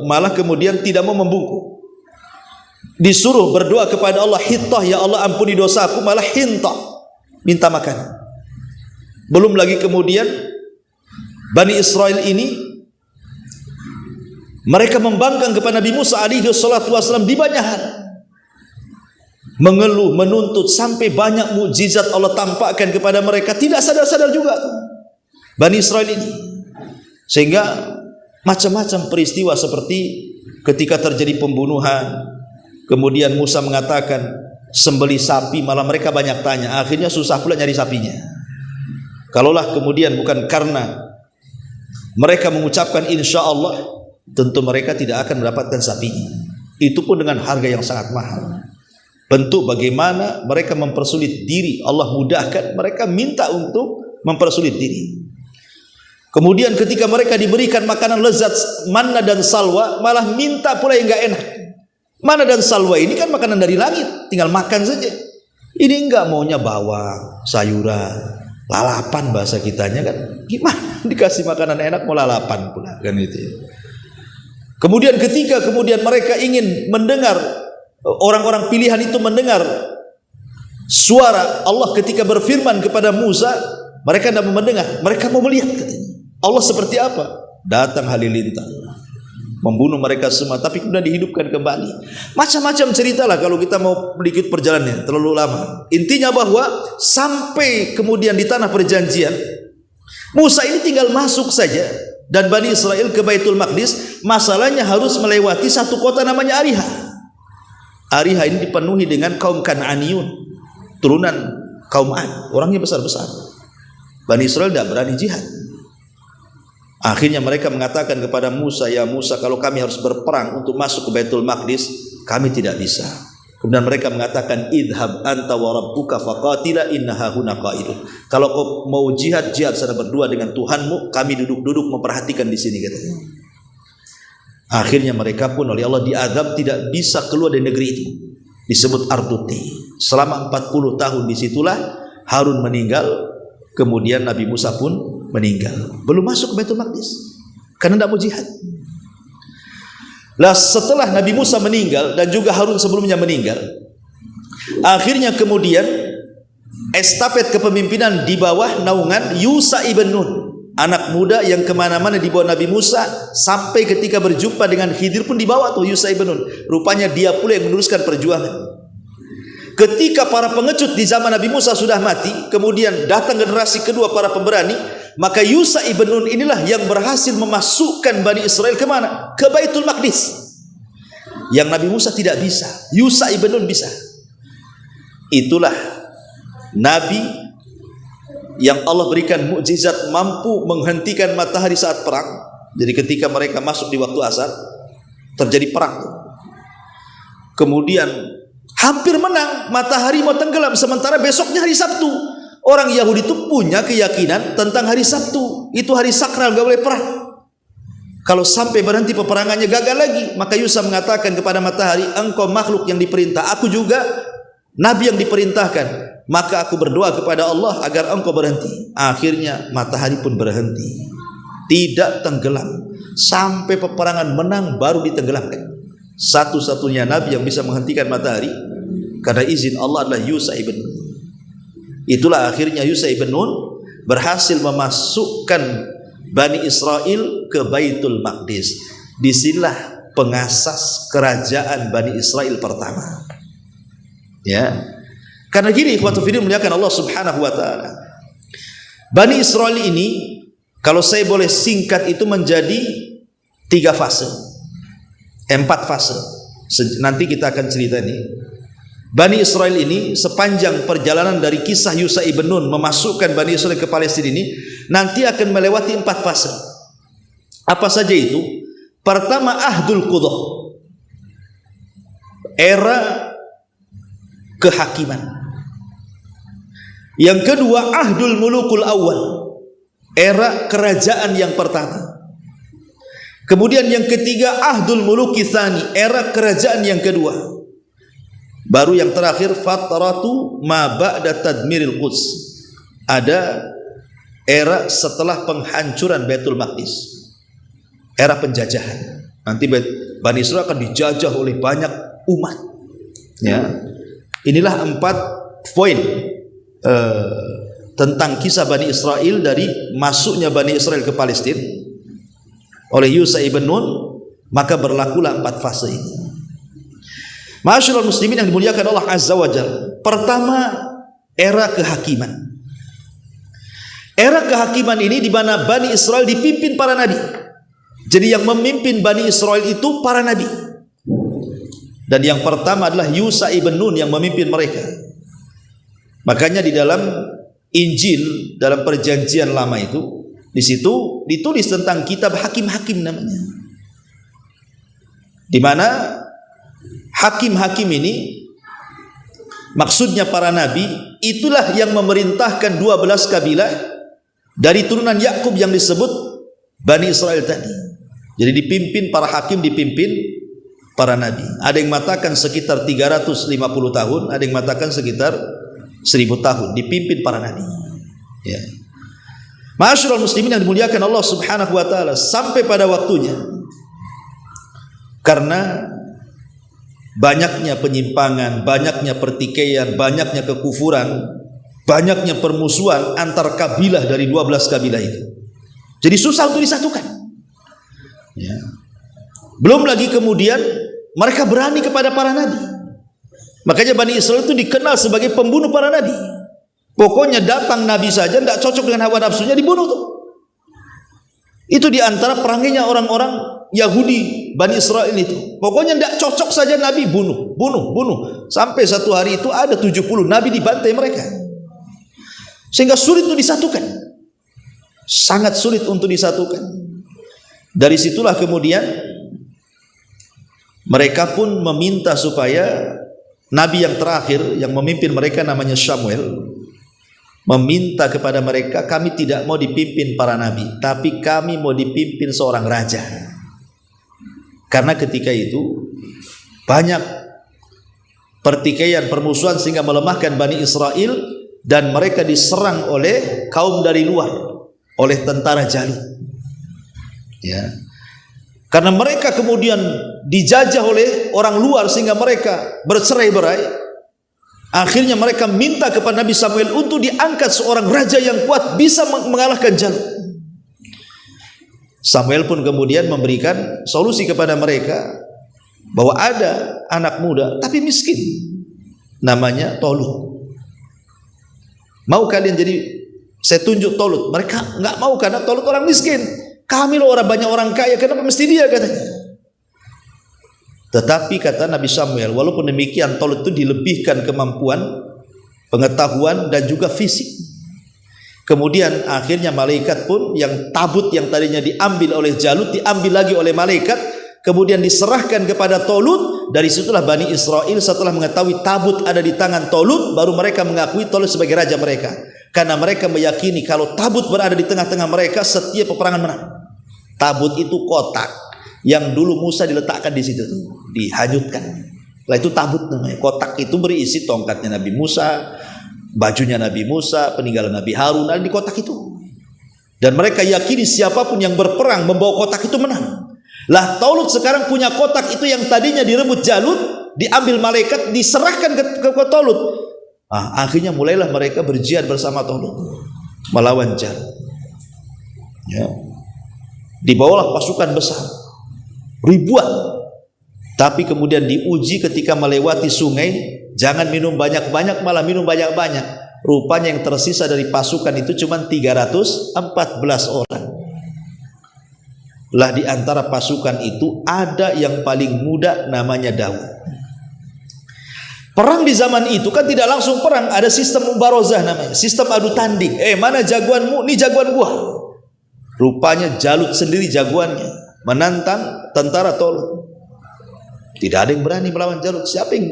malah kemudian tidak mau membungkuk. Disuruh berdoa kepada Allah, hittah, ya Allah ampuni dosaku, malah hintah, minta makan. Belum lagi kemudian Bani Israel ini Mereka membangkang kepada Nabi Musa alaihi salatu wasallam di banyak hal, mengeluh, menuntut, sampai banyak mukjizat Allah tampakkan kepada mereka. Tidak sadar-sadar juga Bani Israel ini, sehingga macam-macam peristiwa seperti ketika terjadi pembunuhan, kemudian Musa mengatakan sembelih sapi, malah mereka banyak tanya, akhirnya susah pula nyari sapinya. Kalaulah kemudian bukan karena mereka mengucapkan insya Allah, tentu mereka tidak akan mendapatkan sapinya, itu pun dengan harga yang sangat mahal. Bentuk bagaimana mereka mempersulit diri, Allah mudahkan, mereka minta untuk mempersulit diri. Kemudian ketika mereka diberikan makanan lezat manna dan salwa, malah minta pula yang enggak enak. Manna dan salwa ini kan makanan dari langit, tinggal makan saja. Ini enggak, maunya bawang, sayuran, lalapan bahasa kitanya kan. Gimana dikasih makanan enak mau lalapan pula kan itu. Kemudian ketika mereka ingin mendengar, orang-orang pilihan itu mendengar suara Allah ketika berfirman kepada Musa, mereka tidak mau mendengar, mereka mau melihat katanya. Allah seperti apa? Datang halilintar, membunuh mereka semua, tapi kemudian dihidupkan kembali. Macam-macam ceritalah kalau kita mau sedikit perjalanannya, terlalu lama. Intinya bahwa sampai kemudian di tanah perjanjian, Musa ini tinggal masuk saja dan Bani Israel ke Baitul Maqdis. Masalahnya harus melewati satu kota namanya Ariha. Ariha ini dipenuhi dengan kaum Kan'aniyun, turunan kaum Ad, orangnya besar-besar. Bani Israel tidak berani jihad. Akhirnya mereka mengatakan kepada Musa, ya Musa, kalau kami harus berperang untuk masuk ke Baitul Maqdis, kami tidak bisa. Kemudian mereka mengatakan, idhab anta wa rabbuka faqatila innaha huna qa'idun. Kalau kau mau jihad, jihad secara berdua dengan Tuhanmu, kami duduk-duduk memperhatikan di sini katanya. Akhirnya mereka pun oleh Allah diazab, tidak bisa keluar dari negeri itu. Disebut Arduti. Selama 40 tahun disitulah Harun meninggal, kemudian Nabi Musa pun meninggal, belum masuk ke Baitul Maqdis karena tidak mau jihad. Lah setelah Nabi Musa meninggal dan juga Harun sebelumnya meninggal, akhirnya kemudian estafet kepemimpinan di bawah naungan Yusha ibn Nun, anak muda yang kemana-mana di bawah Nabi Musa, sampai ketika berjumpa dengan Khidir pun dibawa tuh Yusha ibn Nun. Rupanya dia pula yang meneruskan perjuangan. Ketika para pengecut di zaman Nabi Musa sudah mati, kemudian datang generasi kedua para pemberani, maka Yusha ibn Nun inilah yang berhasil memasukkan Bani Israel kemana? Ke Baitul Maqdis. Yang Nabi Musa tidak bisa, Yusha ibn Nun bisa. Itulah Nabi yang Allah berikan mukjizat mampu menghentikan matahari saat perang. Jadi ketika mereka masuk di waktu asar, terjadi perang. Kemudian hampir menang, matahari mau tenggelam, sementara besoknya hari Sabtu. Orang Yahudi itu punya keyakinan tentang hari Sabtu, itu hari sakral, gak boleh perang. Kalau sampai berhenti peperangannya gagal lagi, maka Yusha mengatakan kepada matahari, engkau makhluk yang diperintah, aku juga nabi yang diperintahkan, maka aku berdoa kepada Allah agar engkau berhenti. Akhirnya matahari pun berhenti, tidak tenggelam sampai peperangan menang baru ditenggelamkan. Satu-satunya nabi yang bisa menghentikan matahari karena izin Allah adalah Yusha ibn Nun. Itulah akhirnya Yusha ibn Nun berhasil memasukkan Bani Israel ke Baitul Maqdis. Disinilah pengasas kerajaan Bani Israel pertama. Ya, karena gini, ikhwatu fiddin muliakan Allah Subhanahu wa taala. Bani Israel ini, kalau saya boleh singkat, itu menjadi 3 fase, 4 fase. Nanti kita akan cerita ini. Bani Israel ini sepanjang perjalanan dari kisah Yusha ibn Nun memasukkan Bani Israel ke Palestina ini, nanti akan melewati 4 fase. Apa saja itu? Pertama, Ahdul Qudah, era kehakiman. Yang kedua, Ahdul Mulukul Awal, era kerajaan yang pertama. Kemudian yang ketiga, Ahdul Muluki Tsani, era kerajaan yang kedua. Baru yang terakhir, fatratu ma ba'da tadmiril Quds, ada era setelah penghancuran Baitul Maqdis, era penjajahan. Nanti Bani Israel akan dijajah oleh banyak umat. Ya, inilah 4 poin tentang kisah Bani Israel dari masuknya Bani Israel ke Palestina oleh Yusha ibn Nun, Maka berlakulah 4 fase ini. Ma'asyiral muslimin yang dimuliakan Allah Azza wa Jalla. Pertama, era kehakiman. Era kehakiman ini di mana Bani Israel dipimpin para nabi. Jadi yang memimpin Bani Israel itu para nabi. Dan yang pertama adalah Yusha ibn Nun yang memimpin mereka. Makanya di dalam Injil, dalam perjanjian lama itu, di situ ditulis tentang kitab hakim-hakim namanya. Di mana hakim-hakim ini maksudnya para nabi, itulah yang memerintahkan 12 kabilah dari turunan Yakub yang disebut Bani Israel tadi. Jadi dipimpin para hakim, dipimpin para nabi. Ada yang mengatakan sekitar 350 tahun, ada yang mengatakan sekitar 1000 tahun dipimpin para nabi. Ya. Ma'asyiral muslimin yang dimuliakan Allah Subhanahu wa taala, sampai pada waktunya karena banyaknya penyimpangan, banyaknya pertikaian, banyaknya kekufuran, banyaknya permusuhan antar kabilah dari 12 kabilah itu. Jadi susah untuk disatukan. Ya. Belum lagi kemudian mereka berani kepada para nabi. Makanya Bani Israel itu dikenal sebagai pembunuh para nabi. Pokoknya datang nabi saja tidak cocok dengan hawa nafsunya, dibunuh tuh. Itu diantara perangainya orang-orang Yahudi Bani Israel itu. Pokoknya tidak cocok saja nabi, bunuh. Sampai satu hari itu ada 70 nabi dibantai mereka. Sehingga sulit untuk disatukan. Sangat sulit untuk disatukan. Dari situlah kemudian mereka pun meminta supaya nabi yang terakhir yang memimpin mereka namanya Samuel meminta kepada mereka, kami tidak mau dipimpin para nabi, tapi kami mau dipimpin seorang raja. Karena ketika itu banyak pertikaian, permusuhan sehingga melemahkan Bani Israel dan mereka diserang oleh kaum dari luar, oleh tentara Jalut. Ya. Karena mereka kemudian dijajah oleh orang luar sehingga mereka bercerai-berai. Akhirnya mereka minta kepada Nabi Samuel untuk diangkat seorang raja yang kuat bisa mengalahkan Jalut. Samuel pun kemudian memberikan solusi kepada mereka bahwa ada anak muda tapi miskin namanya Tolut. Mau kalian jadi saya tunjuk Tolut? Mereka enggak mau karena Tolut orang miskin. Kami loh orang banyak orang kaya, kenapa mesti dia katanya. Tetapi kata Nabi Samuel, walaupun demikian Tolut itu dilebihkan kemampuan, pengetahuan dan juga fisik. Kemudian akhirnya malaikat pun yang tabut yang tadinya diambil oleh Jalut diambil lagi oleh malaikat, kemudian diserahkan kepada Tolut. Dari situlah Bani Israel setelah mengetahui tabut ada di tangan Tolut, baru mereka mengakui Tolut sebagai raja mereka. Karena mereka meyakini kalau tabut berada di tengah-tengah mereka, setiap peperangan menang. Tabut itu kotak yang dulu Musa diletakkan di situ, dihanyutkan. Lah itu tabut namanya. Kotak itu berisi tongkatnya Nabi Musa, bajunya Nabi Musa, peninggalan Nabi Harun ada di kotak itu. Dan mereka yakini siapapun yang berperang membawa kotak itu menang. Lah Tolut sekarang punya kotak itu yang tadinya direbut Jalut, diambil malaikat, diserahkan ke Tolut. Akhirnya mulailah mereka berjihad bersama Tolut melawan Jalut. Ya. Dibawalah pasukan besar ribuan, tapi kemudian diuji ketika melewati sungai, jangan minum banyak-banyak, malah minum banyak-banyak. Rupanya yang tersisa dari pasukan itu cuma 314 orang. Lah di antara pasukan itu ada yang paling muda namanya Daud. Perang di zaman itu kan tidak langsung perang, ada sistem mubarozah namanya, sistem adu tanding. Mana jagoanmu? Ini jagoan gua. Rupanya Jalut sendiri jagoannya menantang tentara Tolut. Tidak ada yang berani melawan Jalut. Siapa yang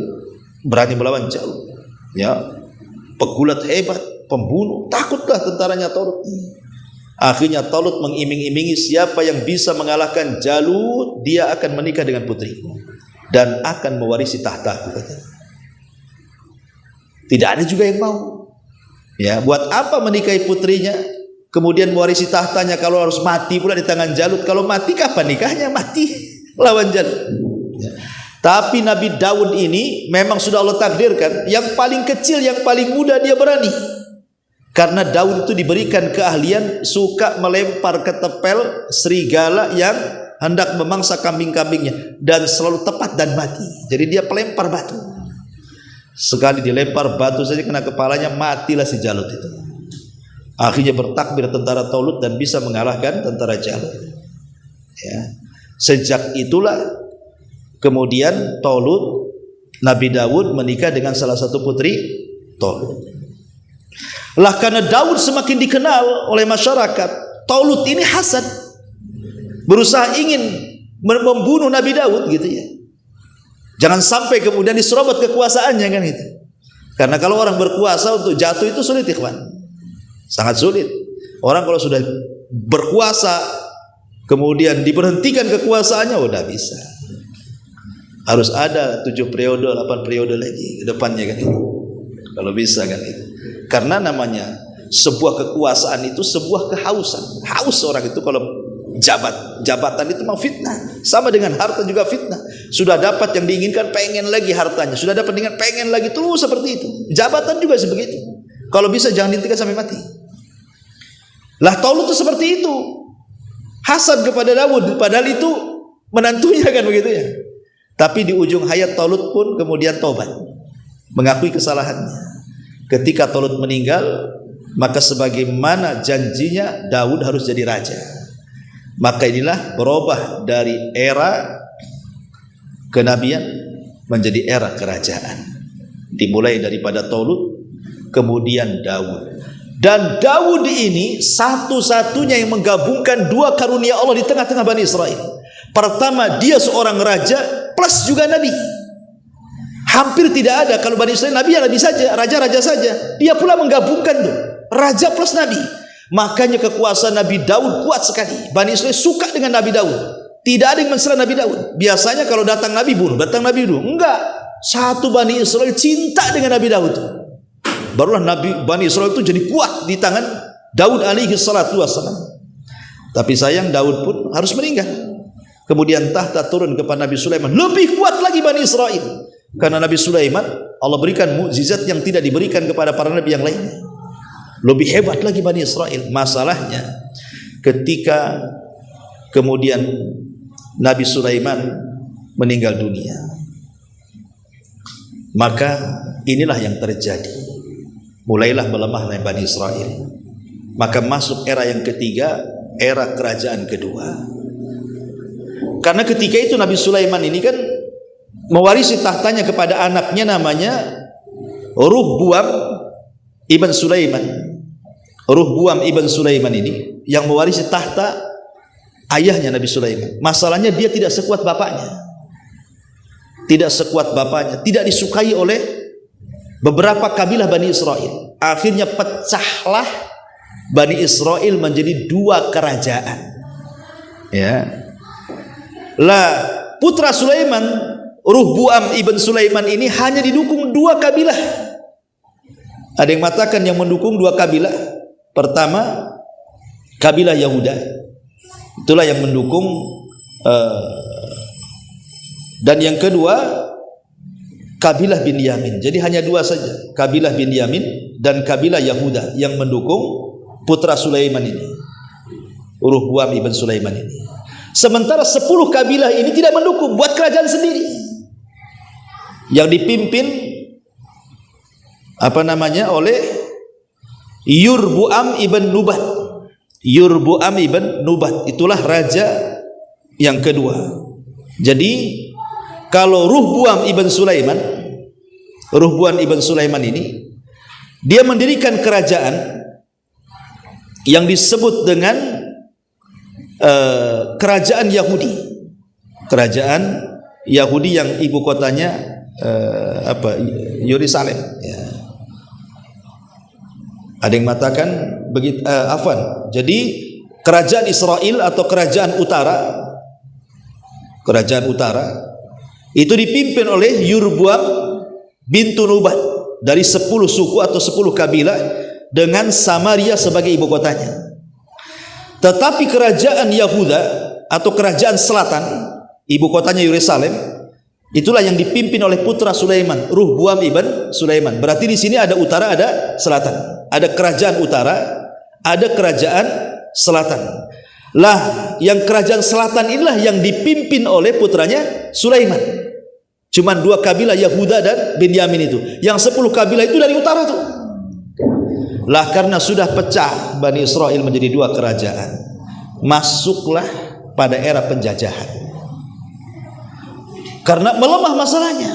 berani melawan Jalut? Ya, pegulat hebat, pembunuh, takutlah tentaranya Tolut. Akhirnya Tolut mengiming-imingi siapa yang bisa mengalahkan Jalut, dia akan menikah dengan putriku dan akan mewarisi tahtaku. Tidak ada juga yang mau. Ya, buat apa menikahi putrinya? Kemudian mewarisi tahtanya kalau harus mati pula di tangan Jalut. Kalau mati kapan nikahnya? Mati lawan Jalut. Ya. Tapi Nabi Daud ini memang sudah Allah takdirkan yang paling kecil, yang paling muda dia berani. Karena Daud itu diberikan keahlian suka melempar ketepel serigala yang hendak memangsa kambing-kambingnya dan selalu tepat dan mati. Jadi dia pelempar batu. Sekali dilempar batu saja kena kepalanya, matilah si Jalut itu. Akhirnya bertakbir tentara Talut dan bisa mengalahkan tentara Jalut. Ya. Sejak itulah kemudian Talut, Nabi Daud menikah dengan salah satu putri Talut. Lah karena Daud semakin dikenal oleh masyarakat, Talut ini hasad, berusaha ingin membunuh Nabi Daud gitu ya. Jangan sampai kemudian diserobot kekuasaannya kan itu. Karena kalau orang berkuasa untuk jatuh itu sulit ikhwan. Sangat sulit. Orang kalau sudah berkuasa kemudian diberhentikan kekuasaannya udah bisa. Harus ada 7 periode, 8 periode lagi ke depannya kan itu. Kalau bisa kan itu. Karena namanya sebuah kekuasaan itu sebuah kehausan. Haus orang itu kalau jabatan itu memang fitnah. Sama dengan harta juga fitnah. Sudah dapat yang diinginkan, pengen lagi hartanya. Sudah dapat dengan pengen lagi, terus seperti itu. Jabatan juga sebegitu. Kalau bisa jangan dihentikan sampai mati. Lah Talut itu seperti itu. Hasad kepada Daud, padahal itu menantunya kan begitu ya. Tapi di ujung hayat Talut pun kemudian taubat, mengakui kesalahannya. Ketika Talut meninggal, maka sebagaimana janjinya Daud harus jadi raja. Maka inilah berubah dari era kenabian menjadi era kerajaan. Dimulai daripada Talut, kemudian Daud. Dan Daud ini satu-satunya yang menggabungkan 2 karunia Allah di tengah-tengah Bani Israel. Pertama, dia seorang raja plus juga nabi. Hampir tidak ada kalau Bani Israel nabi ya nabi saja, raja-raja saja. Dia pula menggabungkan tuh, raja plus nabi. Makanya kekuasaan Nabi Daud kuat sekali. Bani Israel suka dengan Nabi Daud. Tidak ada yang mencela Nabi Daud. Biasanya kalau datang Nabi bunuh, datang Nabi bunuh. Enggak. Satu Bani Israel cinta dengan Nabi Daud. Barulah Bani Israel itu jadi kuat di tangan Daud alaihi salatu wassalam. Tapi sayang Daud pun harus meninggal. Kemudian tahta turun kepada Nabi Sulaiman. Lebih kuat lagi Bani Israel. Karena Nabi Sulaiman Allah berikan mukjizat yang tidak diberikan kepada para nabi yang lainnya. Lebih hebat lagi Bani Israel. Masalahnya ketika kemudian Nabi Sulaiman meninggal dunia, maka inilah yang terjadi. Mulailah melemahnya Bani Israel. Maka masuk era yang ketiga, era kerajaan kedua. Karena ketika itu Nabi Sulaiman ini kan mewarisi tahtanya kepada anaknya namanya Ruhbuam ibn Sulaiman. Ruhbuam ibn Sulaiman ini yang mewarisi tahta ayahnya Nabi Sulaiman. Masalahnya dia tidak sekuat bapaknya. Tidak sekuat bapaknya, tidak disukai oleh beberapa kabilah Bani Israel. Akhirnya pecahlah Bani Israel menjadi 2 kerajaan. Ya. Lah putra Sulaiman, Ruhbuam ibn Sulaiman ini hanya didukung 2 kabilah. Ada yang mengatakan yang mendukung 2 kabilah. Pertama, kabilah Yahuda. Itulah yang mendukung. Dan yang kedua, kabilah Binyamin. Jadi hanya 2 saja, kabilah Binyamin dan kabilah Yahuda yang mendukung putra Sulaiman ini, Ruhbuam ibn Sulaiman ini. Sementara 10 kabilah ini tidak mendukung, buat kerajaan sendiri yang dipimpin oleh Yurbuam ibn Nubat. Yurbuam ibn Nubat itulah raja yang kedua. Jadi kalau Ruhbuam ibn Sulaiman ini dia mendirikan kerajaan yang disebut dengan kerajaan Yahudi. Kerajaan Yahudi yang ibu kotanya Yerusalem ya. Ada yang mengatakan begitu, jadi kerajaan Israel atau kerajaan utara itu dipimpin oleh Yurbuam bintu Nubat dari 10 suku atau 10 kabilah dengan Samaria sebagai ibu kotanya. Tetapi kerajaan Yahuda atau kerajaan selatan, ibu kotanya Yerusalem, itulah yang dipimpin oleh putra Sulaiman, Ruhbuam ibn Sulaiman. Berarti di sini ada utara, ada selatan. Ada kerajaan utara, ada kerajaan selatan. Lah, yang kerajaan selatan inilah yang dipimpin oleh putranya Sulaiman. Cuman 2 kabilah Yahuda dan Benyamin itu. Yang 10 kabilah itu dari utara tuh. Lah karena sudah pecah Bani Israel menjadi 2 kerajaan, masuklah pada era penjajahan. Karena melemah masalahnya.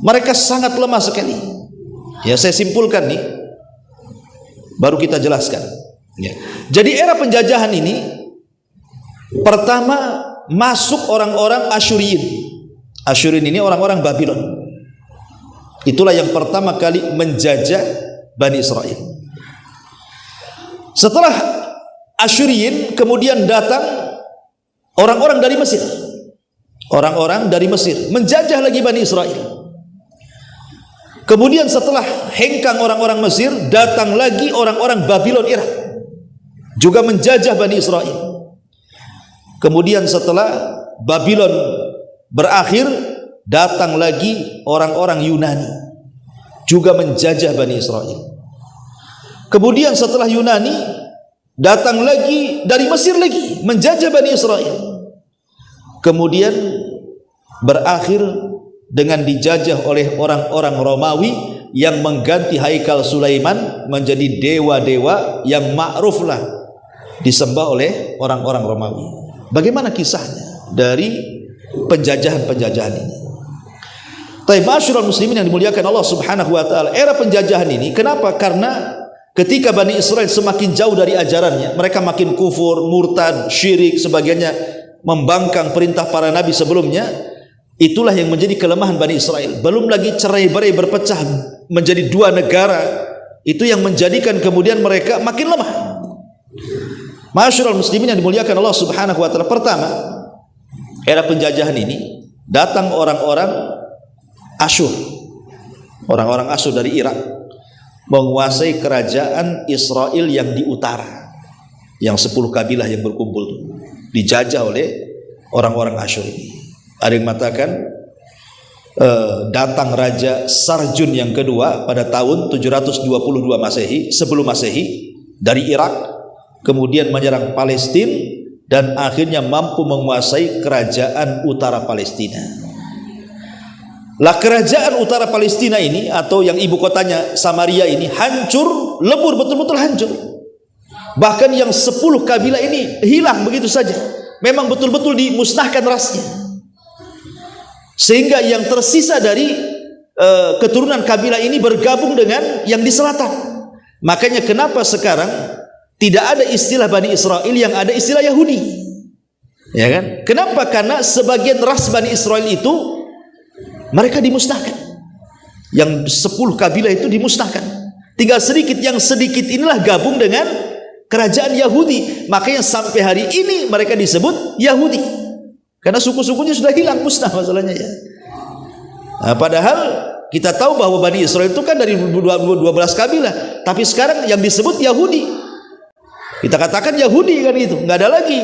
Mereka sangat lemah sekali. Ya, saya simpulkan nih, baru kita jelaskan. Ya. Jadi era penjajahan ini pertama masuk orang-orang Asyuriyin. Asyuriyin ini orang-orang Babylon. Itulah yang pertama kali menjajah Bani Israel. Setelah Asyuriyin kemudian datang orang-orang dari Mesir. Orang-orang dari Mesir menjajah lagi Bani Israel. Kemudian setelah hengkang orang-orang Mesir, datang lagi orang-orang Babylon Irak, juga menjajah Bani Israel. Kemudian setelah Babylon berakhir, datang lagi orang-orang Yunani, juga menjajah Bani Israel. Kemudian setelah Yunani, datang lagi dari Mesir lagi, menjajah Bani Israel. Kemudian berakhir dengan dijajah oleh orang-orang Romawi yang mengganti Haikal Sulaiman menjadi dewa-dewa yang ma'ruflah disembah oleh orang-orang Romawi. Bagaimana kisahnya dari penjajahan-penjajahan ini? Ma'asyiral muslimin yang dimuliakan Allah Subhanahu wa taala, era penjajahan ini kenapa? Karena ketika Bani Israel semakin jauh dari ajarannya, mereka makin kufur, murtad, syirik, sebagainya, membangkang perintah para nabi sebelumnya. Itulah yang menjadi kelemahan Bani Israel. Belum lagi cerai-berai berpecah menjadi 2 negara. Itu yang menjadikan kemudian mereka makin lemah. Ma'asyiral muslimin yang dimuliakan Allah Subhanahu wa taala, pertama, era penjajahan ini datang orang-orang Asyur. Orang-orang Asyur dari Irak menguasai kerajaan Israel yang di utara. Yang 10 kabilah yang berkumpul dijajah oleh orang-orang Asyur ini. Ada yang mengatakan datang Raja Sarjun yang kedua pada tahun 722 Masehi, sebelum Masehi, dari Irak, kemudian menyerang Palestina dan akhirnya mampu menguasai kerajaan utara Palestina. Lah kerajaan utara Palestina ini atau yang ibu kotanya Samaria ini hancur, lebur, betul-betul hancur. Bahkan yang 10 kabilah ini hilang begitu saja. Memang betul-betul dimusnahkan rasnya. Sehingga yang tersisa dari keturunan kabilah ini bergabung dengan yang di selatan. Makanya kenapa sekarang tidak ada istilah Bani Israel, yang ada istilah Yahudi, ya kan? Kenapa? Karena sebagian ras Bani Israel itu mereka dimusnahkan. Yang 10 kabilah itu dimusnahkan. Tinggal sedikit, yang sedikit inilah gabung dengan kerajaan Yahudi. Makanya sampai hari ini mereka disebut Yahudi. Karena suku-sukunya sudah hilang, musnah masalahnya ya. Nah, padahal kita tahu bahwa Bani Israel itu kan dari 12 kabilah, tapi sekarang yang disebut Yahudi. Kita katakan Yahudi kan itu, nggak ada lagi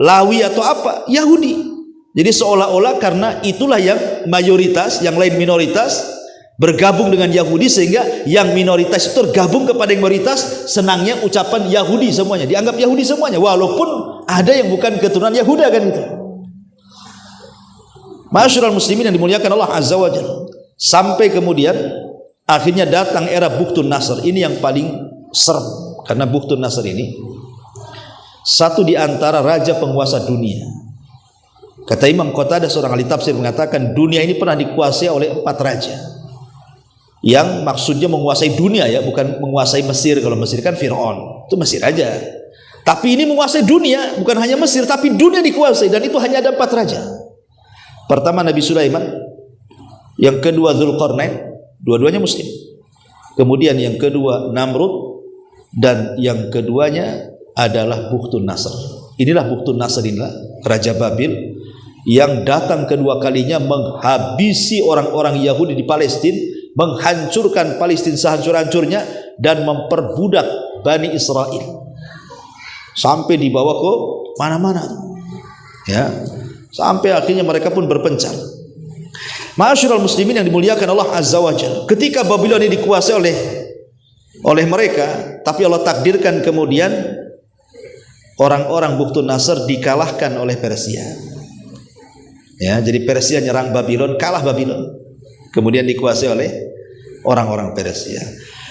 Lawi atau apa, Yahudi. Jadi seolah-olah karena itulah yang mayoritas, yang lain minoritas, bergabung dengan Yahudi, sehingga yang minoritas itu tergabung kepada yang mayoritas. Senangnya ucapan Yahudi semuanya, dianggap Yahudi semuanya, walaupun ada yang bukan keturunan Yahuda kan itu. Ma'asyiral muslimin yang dimuliakan Allah Azza wa Jalla. Sampai kemudian akhirnya datang era Bukhtun Nasr. Ini yang paling serem, karena Bukhtun Nasr ini satu di antara raja penguasa dunia. Kata Imam Qatadah, seorang ahli tafsir, mengatakan dunia ini pernah dikuasai oleh 4 raja. Yang maksudnya menguasai dunia ya, bukan menguasai Mesir. Kalau Mesir kan Fir'aun, itu Mesir aja. Tapi ini menguasai dunia, bukan hanya Mesir, tapi dunia dikuasai, dan itu hanya ada 4 raja. Pertama Nabi Sulaiman, yang kedua Dzulqarnain, dua-duanya muslim. Kemudian yang kedua Namrud, dan yang keduanya adalah Bukhtun Nasr. Inilah Bukhtun Nasr, inilah Raja Babil yang datang kedua kalinya menghabisi orang-orang Yahudi di Palestina, menghancurkan Palestina sehancur-hancurnya, dan memperbudak Bani Israel sampai dibawa ke mana-mana ya. Sampai akhirnya mereka pun berpencar. Ma'asyiral muslimin yang dimuliakan Allah Azza wa Jalla, ketika Babylon ini dikuasai oleh mereka, tapi Allah takdirkan kemudian orang-orang Bukhtun Nasr dikalahkan oleh Persia. Ya, jadi Persia nyerang Babylon, kalah Babylon. Kemudian dikuasai oleh orang-orang Persia.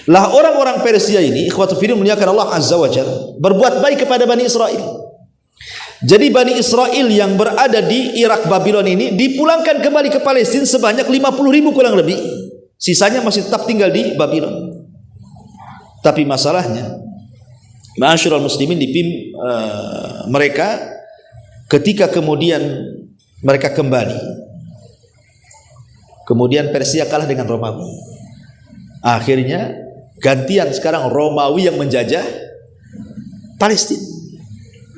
Lah orang-orang Persia ini, ikhwatu fillah muliakan Allah Azza wa Jalla, berbuat baik kepada Bani Israel. Jadi Bani Israel yang berada di Irak Babylon ini dipulangkan kembali ke Palestina sebanyak 50.000 kurang lebih. Sisanya masih tetap tinggal di Babylon. Tapi masalahnya, ma'asyiral muslimin, mereka ketika kemudian mereka kembali, kemudian Persia kalah dengan Romawi. Akhirnya gantian sekarang Romawi yang menjajah Palestina.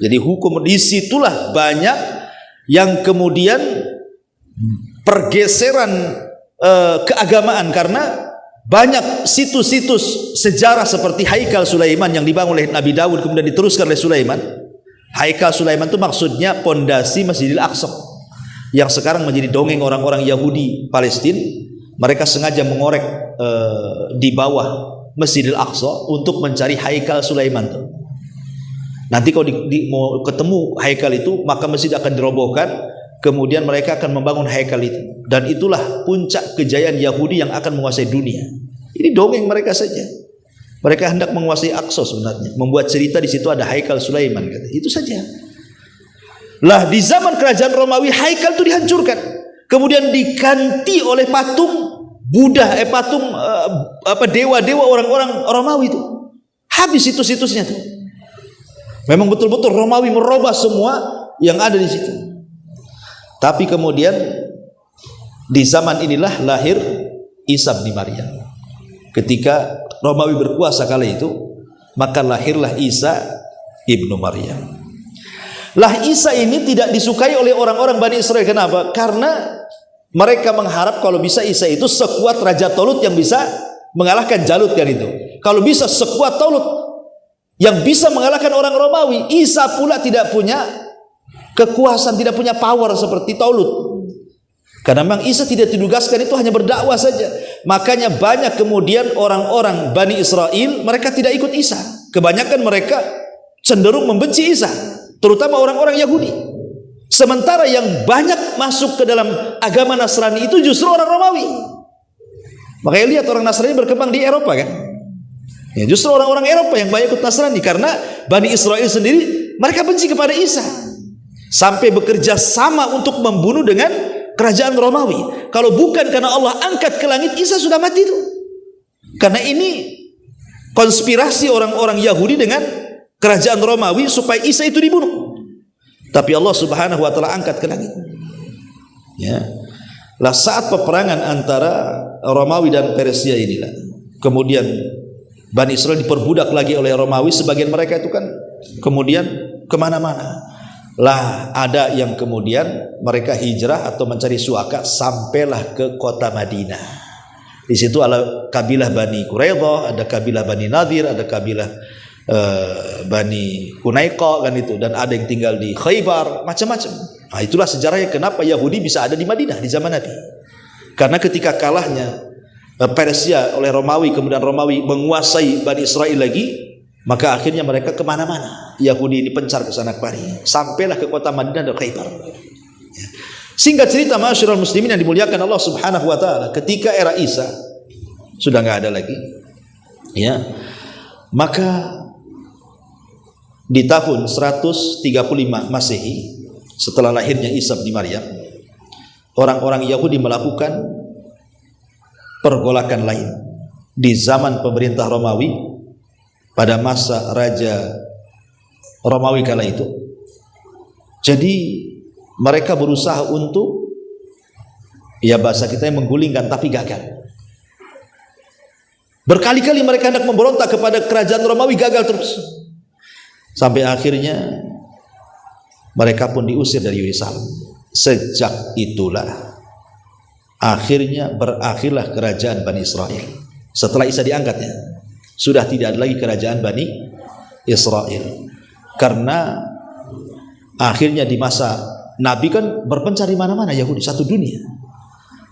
Jadi hukum disitulah banyak yang kemudian pergeseran keagamaan, karena banyak situs-situs sejarah seperti Haikal Sulaiman yang dibangun oleh Nabi Daud kemudian diteruskan oleh Sulaiman. Haikal Sulaiman itu maksudnya pondasi Masjidil Aqsa yang sekarang menjadi dongeng orang-orang Yahudi Palestina. Mereka sengaja mengorek di bawah Masjidil Aqsa untuk mencari Haikal Sulaiman itu. Nanti kalau mau ketemu Haikal itu, maka masjid akan dirobohkan, kemudian mereka akan membangun Haikal itu, dan itulah puncak kejayaan Yahudi yang akan menguasai dunia. Ini dongeng mereka saja. Mereka hendak menguasai Aqsa sebenarnya, membuat cerita di situ ada Haikal Sulaiman, kata. Itu saja. Lah di zaman kerajaan Romawi, Haikal itu dihancurkan, kemudian diganti oleh patung Buddha, patung dewa-dewa orang-orang Romawi itu. Habis situs-situsnya tuh. Memang betul-betul Romawi merubah semua yang ada di situ. Tapi kemudian di zaman inilah lahir Isa bin Maryam. Ketika Romawi berkuasa kala itu, maka lahirlah Isa ibnu Maryam. Lah Isa ini tidak disukai oleh orang-orang Bani Israel. Kenapa? Karena mereka mengharap kalau bisa Isa itu sekuat Raja Tolut yang bisa mengalahkan Jalut kan itu. Kalau bisa sekuat Tolut yang bisa mengalahkan orang Romawi, Isa pula tidak punya kekuasaan, tidak punya power seperti Tolut. Karena memang Isa tidak ditugaskan itu hanya berdakwah saja. Makanya banyak kemudian orang-orang Bani Israel mereka tidak ikut Isa. Kebanyakan mereka cenderung membenci Isa, terutama orang-orang Yahudi. Sementara yang banyak masuk ke dalam agama Nasrani itu justru orang Romawi. Makanya lihat orang Nasrani berkembang di Eropa kan. Ya, justru orang-orang Eropa yang banyak ikut Nasrani, karena Bani Israel sendiri mereka benci kepada Isa, sampai bekerja sama untuk membunuh dengan kerajaan Romawi. Kalau bukan karena Allah angkat ke langit, Isa sudah mati itu. Karena ini konspirasi orang-orang Yahudi dengan kerajaan Romawi supaya Isa itu dibunuh. Tapi Allah Subhanahu wa taala angkat ke langit. Ya. Lah saat peperangan antara Romawi dan Persia inilah, kemudian Bani Israel diperbudak lagi oleh Romawi. Sebagian mereka itu kan kemudian kemana-mana. Lah ada yang kemudian mereka hijrah atau mencari suaka sampailah ke kota Madinah. Di situ ada kabilah Bani Quraidah, ada kabilah Bani Nadir, ada kabilah Bani Qunaiqa kan itu, dan ada yang tinggal di Khaybar, macam-macam. Nah, itulah sejarahnya kenapa Yahudi bisa ada di Madinah di zaman Nabi. Karena ketika kalahnya Persia oleh Romawi, kemudian Romawi menguasai Bani Israel lagi, maka akhirnya mereka kemana-mana. Yahudi dipencar ke sana kemari, sampailah ke kota Madinah dan Khaybar. Singkat cerita, ma'asyiral muslimin yang dimuliakan Allah Subhanahu wa taala, ketika era Isa sudah nggak ada lagi, ya, maka di tahun 135 Masehi, setelah lahirnya Isa bin Maryam, orang-orang Yahudi melakukan pergolakan lain di zaman pemerintah Romawi pada masa Raja Romawi kala itu. Jadi mereka berusaha untuk, ya bahasa kita yang menggulingkan, tapi gagal. Berkali-kali mereka hendak memberontak kepada kerajaan Romawi, gagal terus. Sampai akhirnya mereka pun diusir dari Yerusalem. Sejak itulah akhirnya berakhirlah kerajaan Bani Israel. Setelah Isa diangkatnya, sudah tidak ada lagi kerajaan Bani Israel. Karena akhirnya di masa Nabi kan berpencar di mana-mana Yahudi, satu dunia.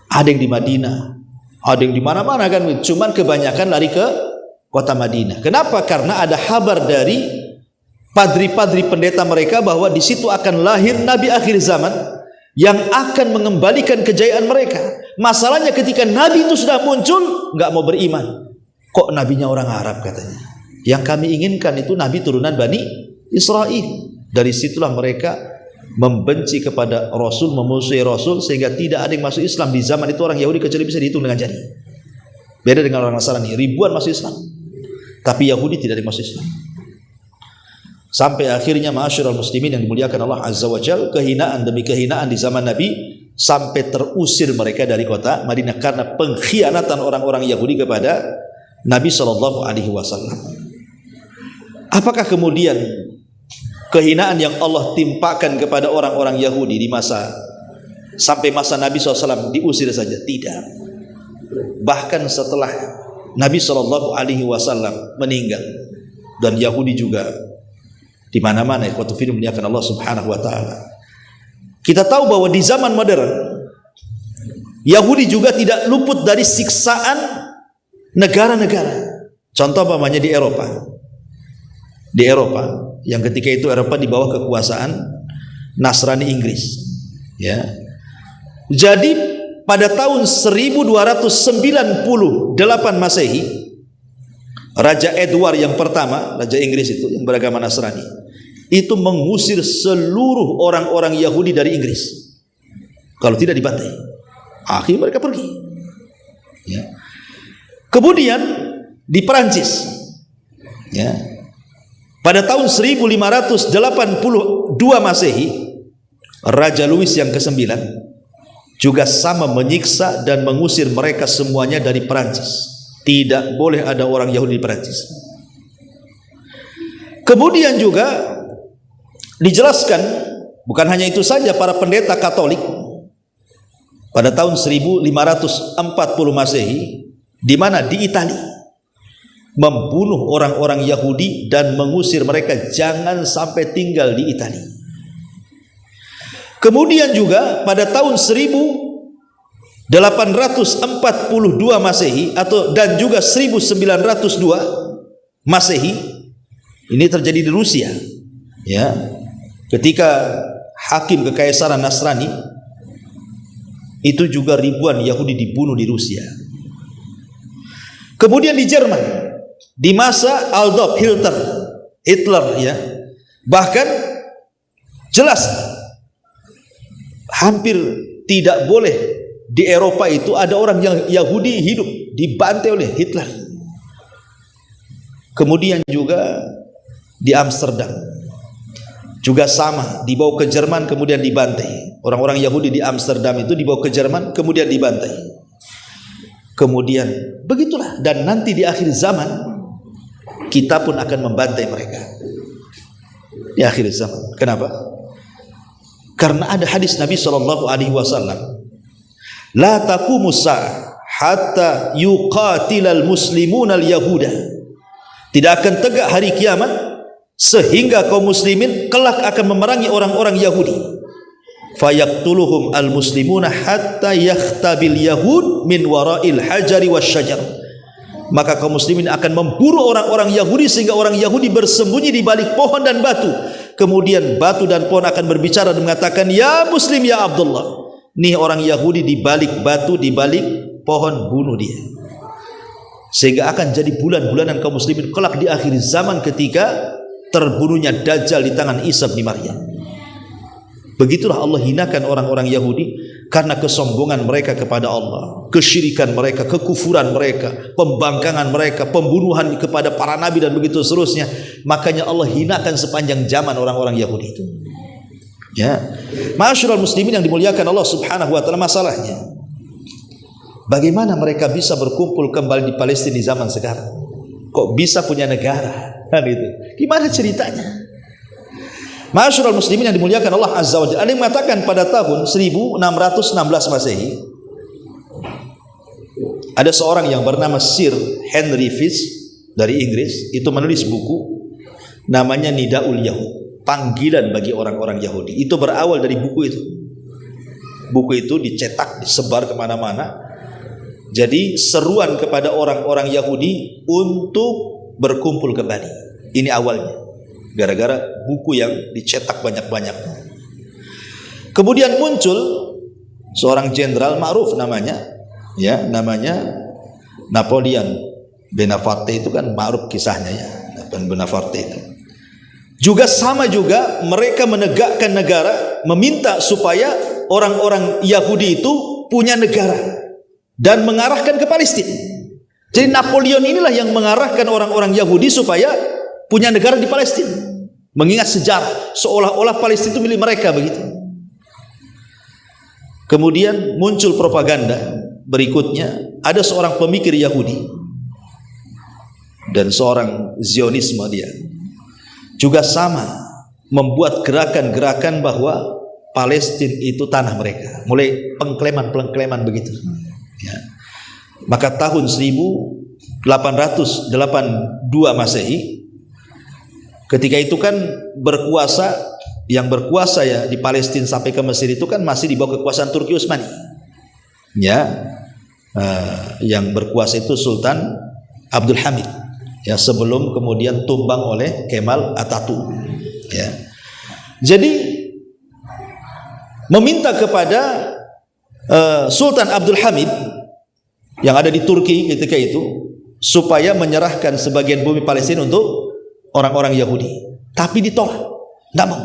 Ada yang di Madinah, ada yang di mana-mana kan. Cuman kebanyakan lari ke kota Madinah. Kenapa? Karena ada kabar dari padri-padri pendeta mereka bahwa di situ akan lahir nabi akhir zaman yang akan mengembalikan kejayaan mereka. Masalahnya ketika nabi itu sudah muncul, nggak mau beriman. Kok nabinya orang Arab katanya? Yang kami inginkan itu nabi turunan Bani Israel. Dari situlah mereka membenci kepada Rasul, memusuhi Rasul, sehingga tidak ada yang masuk Islam di zaman itu. Orang Yahudi kecuali bisa dihitung dengan jari. Beda dengan orang Nasrani, ribuan masuk Islam, tapi Yahudi tidak ada yang masuk Islam. Sampai akhirnya ma'asyiral muslimin yang dimuliakan Allah Azza wa Jalla, kehinaan demi kehinaan di zaman Nabi, sampai terusir mereka dari kota Madinah karena pengkhianatan orang-orang Yahudi kepada Nabi sallallahu alaihi wasallam. Apakah kemudian kehinaan yang Allah timpakan kepada orang-orang Yahudi di masa sampai masa Nabi SAW diusir saja? Tidak. Bahkan setelah Nabi sallallahu alaihi wasallam meninggal, dan Yahudi juga di mana-mana, ikhwatu fillah dimuliakan Allah Subhanahu wa taala. Kita tahu bahwa di zaman modern Yahudi juga tidak luput dari siksaan negara-negara. Contoh umpamanya di Eropa. Di Eropa yang ketika itu Eropa di bawah kekuasaan Nasrani Inggris, ya. Jadi pada tahun 1298 Masehi, Raja Edward yang pertama, Raja Inggris itu yang beragama Nasrani, itu mengusir seluruh orang-orang Yahudi dari Inggris. Kalau tidak dibantai, akhirnya mereka pergi. Ya. Kemudian di Perancis, ya, pada tahun 1582 Masehi, Raja Louis yang ke-9 juga sama menyiksa dan mengusir mereka semuanya dari Perancis. Tidak boleh ada orang Yahudi di Perancis. Kemudian juga dijelaskan, bukan hanya itu saja, para pendeta Katolik pada tahun 1540 Masehi, di mana di Italia membunuh orang-orang Yahudi dan mengusir mereka jangan sampai tinggal di Italia. Kemudian juga pada tahun 1842 Masehi dan juga 1902 Masehi, ini terjadi di Rusia, ya, ketika hakim kekaisaran Nasrani itu juga ribuan Yahudi dibunuh di Rusia. Kemudian di Jerman di masa Adolf Hitler, ya, bahkan jelas hampir tidak boleh di Eropa itu ada orang yang Yahudi hidup, dibantai oleh Hitler. Kemudian juga di Amsterdam juga sama, dibawa ke Jerman kemudian dibantai. Orang-orang Yahudi di Amsterdam itu dibawa ke Jerman kemudian dibantai. Kemudian begitulah, dan nanti di akhir zaman kita pun akan membantai mereka di akhir zaman. Kenapa? Karena ada hadis Nabi SAW, la taqumus sa'ah hatta yuqatilal muslimuna al-yahuda. Tidak akan tegak hari kiamat sehingga kaum muslimin kelak akan memerangi orang-orang Yahudi. Fayaqtuluhum al-muslimuna hatta yakhtabil yahud min wara'il hajari wasyajar. Maka kaum muslimin akan memburu orang-orang Yahudi sehingga orang Yahudi bersembunyi di balik pohon dan batu. Kemudian batu dan pohon akan berbicara dan mengatakan, ya Muslim ya Abdullah. Nih orang Yahudi di balik batu, di balik pohon, bunuh dia. Sehingga akan jadi bulan-bulanan kaum muslimin kelak di akhir zaman ketika terbunuhnya Dajjal di tangan Isa bin Maryam. Begitulah Allah hinakan orang-orang Yahudi karena kesombongan mereka kepada Allah, kesyirikan mereka, kekufuran mereka, pembangkangan mereka, pembunuhan kepada para nabi dan begitu seterusnya. Makanya Allah hinakan sepanjang zaman orang-orang Yahudi itu. Ya, ma'asyiral muslimin yang dimuliakan Allah Subhanahu wa taala, masalahnya bagaimana mereka bisa berkumpul kembali di Palestina di zaman sekarang? Kok bisa punya negara? Kan itu. Gimana ceritanya? Ma'asyiral muslimin yang dimuliakan Allah Azza wa Jalla, ada yang mengatakan pada tahun 1616 Masehi ada seorang yang bernama Sir Henry Fish dari Inggris, itu menulis buku namanya Nidaul Yahud, panggilan bagi orang-orang Yahudi. Itu berawal dari buku itu. Buku itu dicetak, disebar kemana-mana. Jadi seruan kepada orang-orang Yahudi untuk berkumpul kembali. Ini awalnya. gara-gara buku yang dicetak banyak-banyak. Kemudian muncul seorang jenderal ma'ruf namanya, ya, namanya Napoleon Bonaparte. Itu kan ma'ruf kisahnya, ya, Bonaparte itu. Juga sama juga mereka menegakkan negara, meminta supaya orang-orang Yahudi itu punya negara dan mengarahkan ke Palestina. Jadi Napoleon inilah yang mengarahkan orang-orang Yahudi supaya punya negara di Palestina. Mengingat sejarah seolah-olah Palestina itu milik mereka begitu. Kemudian muncul propaganda berikutnya, ada seorang pemikir Yahudi dan seorang Zionisme, dia juga sama membuat gerakan-gerakan bahwa Palestina itu tanah mereka, mulai pengklaiman begitu, ya. Maka tahun 1882 Masehi, ketika itu kan yang berkuasa ya di Palestina sampai ke Mesir itu kan masih di bawah kekuasaan Turki Utsmani, ya. Yang berkuasa itu Sultan Abdul Hamid, ya, sebelum kemudian tumbang oleh Kemal Atatürk, ya. Jadi meminta kepada Sultan Abdul Hamid yang ada di Turki ketika itu supaya menyerahkan sebagian bumi Palestina untuk orang-orang Yahudi, tapi ditolak, tidak mau.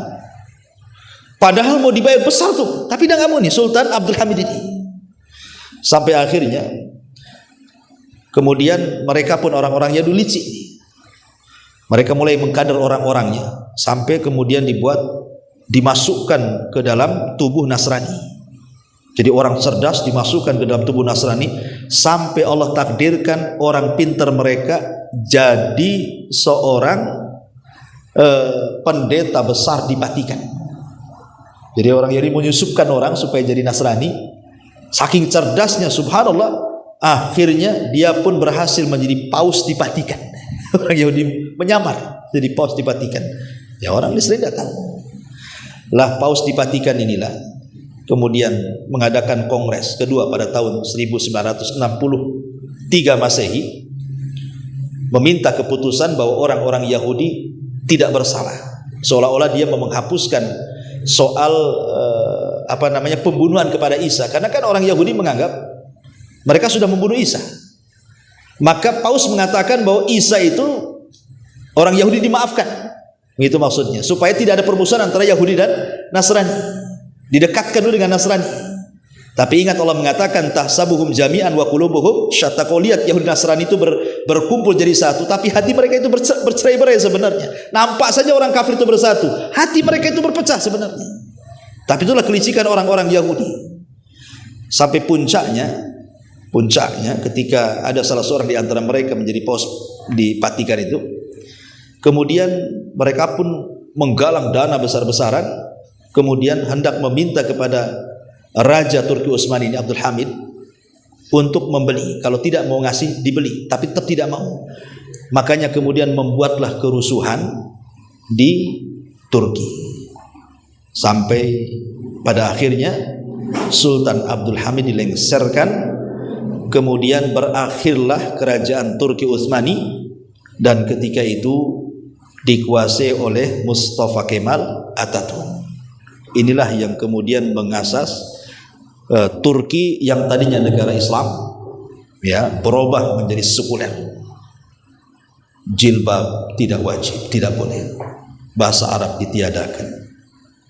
Padahal mau dibayar besar tuh, tapi dia nggak mau nih Sultan Abdul Hamid ini. Sampai akhirnya kemudian mereka pun orang-orangnya dulu licik. Mereka mulai mengkader orang-orangnya sampai kemudian dimasukkan ke dalam tubuh Nasrani. Jadi orang cerdas dimasukkan ke dalam tubuh Nasrani sampai Allah takdirkan orang pintar mereka jadi seorang pendeta besar di Vatikan. Jadi orang Yahudi menyusupkan orang supaya jadi Nasrani. Saking cerdasnya, subhanallah, akhirnya dia pun berhasil menjadi paus di Vatikan. Orang Yahudi menyamar jadi paus di Vatikan. Ya, orang Islam tidak tahu. Lah paus di Vatikan inilah kemudian mengadakan kongres kedua pada tahun 1963 Masehi, meminta keputusan bahwa orang-orang Yahudi tidak bersalah, seolah-olah dia menghapuskan soal pembunuhan kepada Isa, karena kan orang Yahudi menganggap mereka sudah membunuh Isa. Maka paus mengatakan bahwa Isa itu orang Yahudi dimaafkan, itu maksudnya, supaya tidak ada permusuhan antara Yahudi dan Nasrani, didekatkan dulu dengan Nasrani. Tapi ingat Allah mengatakan tahsabuhum jami'an wa qulubuhum syatta. Kau lihat Yahudi Nasrani itu berkumpul jadi satu, tapi hati mereka itu bercerai-berai sebenarnya. Nampak saja orang kafir itu bersatu, hati mereka itu berpecah sebenarnya. Tapi itulah kelicikan orang-orang Yahudi. Sampai puncaknya ketika ada salah seorang di antara mereka menjadi paus di Vatikan itu, kemudian mereka pun menggalang dana besar-besaran, kemudian hendak meminta kepada Raja Turki Utsmani ini Abdul Hamid untuk membeli, kalau tidak mau ngasih dibeli, tapi tetap tidak mau. Makanya kemudian membuatlah kerusuhan di Turki, sampai pada akhirnya Sultan Abdul Hamid dilengsarkan. Kemudian berakhirlah kerajaan Turki Utsmani, dan ketika itu dikuasai oleh Mustafa Kemal Atatürk. Inilah yang kemudian mengasas Turki yang tadinya negara Islam, ya, berubah menjadi sekuler. Jilbab tidak wajib, tidak boleh. Bahasa Arab ditiadakan.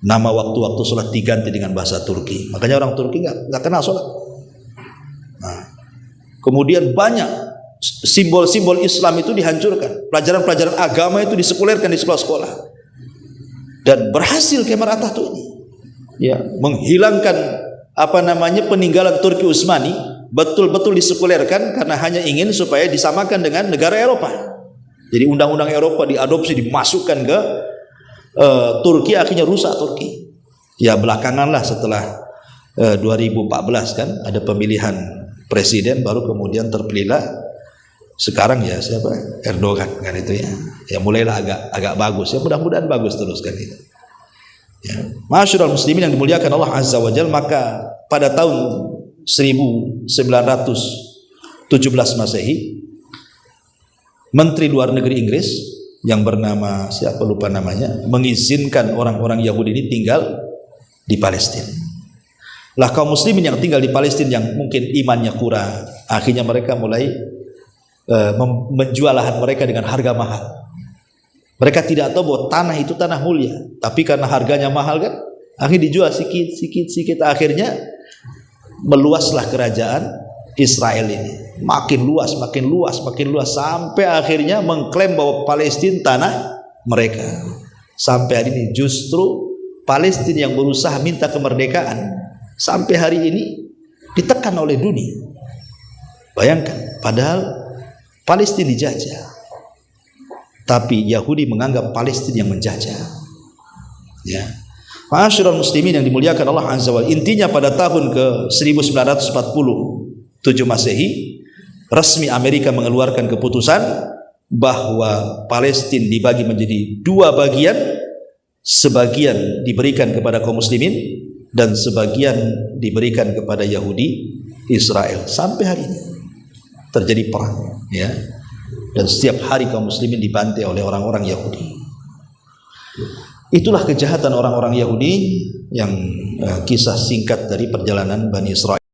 Nama waktu-waktu sholat diganti dengan bahasa Turki. Makanya orang Turki nggak kenal sholat. Nah, kemudian banyak simbol-simbol Islam itu dihancurkan. Pelajaran-pelajaran agama itu disekulerkan di sekolah-sekolah. Dan berhasil Kemal Atatürk ini, ya, menghilangkan peninggalan Turki Utsmani, betul-betul disekulerkan karena hanya ingin supaya disamakan dengan negara Eropa. Jadi undang-undang Eropa diadopsi, dimasukkan ke Turki, akhirnya rusak Turki. Ya, belakangan lah setelah 2014 kan ada pemilihan presiden, baru kemudian terpilihlah sekarang ya siapa, Erdogan kan itu ya. Ya mulailah agak bagus, ya mudah-mudahan bagus terus kan itu. Ya, Masyarul muslimin yang dimuliakan Allah Azza wa Jalla, maka pada tahun 1917 Masehi, Menteri Luar Negeri Inggris yang bernama siapa lupa namanya mengizinkan orang-orang Yahudi ini tinggal di Palestina. Lah kaum muslimin yang tinggal di Palestina yang mungkin imannya kurang, akhirnya mereka mulai menjual lahan mereka dengan harga mahal. Mereka tidak tahu bahwa tanah itu tanah mulia, tapi karena harganya mahal kan, akhirnya dijual sikit. Akhirnya meluaslah kerajaan Israel ini, makin luas sampai akhirnya mengklaim bahwa Palestina tanah mereka. Sampai hari ini justru Palestina yang berusaha minta kemerdekaan sampai hari ini ditekan oleh dunia. Bayangkan, padahal Palestina dijajah, tapi Yahudi menganggap Palestina yang menjajah. Ya, ma'asyiral muslimin yang dimuliakan Allah Azza wa Jalla, intinya pada tahun ke 1947 Masehi, resmi Amerika mengeluarkan keputusan bahwa Palestina dibagi menjadi dua bagian, sebagian diberikan kepada kaum muslimin dan sebagian diberikan kepada Yahudi Israel. Sampai hari ini terjadi perang, ya, dan setiap hari kaum muslimin dibantai oleh orang-orang Yahudi. Itulah kejahatan orang-orang Yahudi yang kisah singkat dari perjalanan Bani Israel.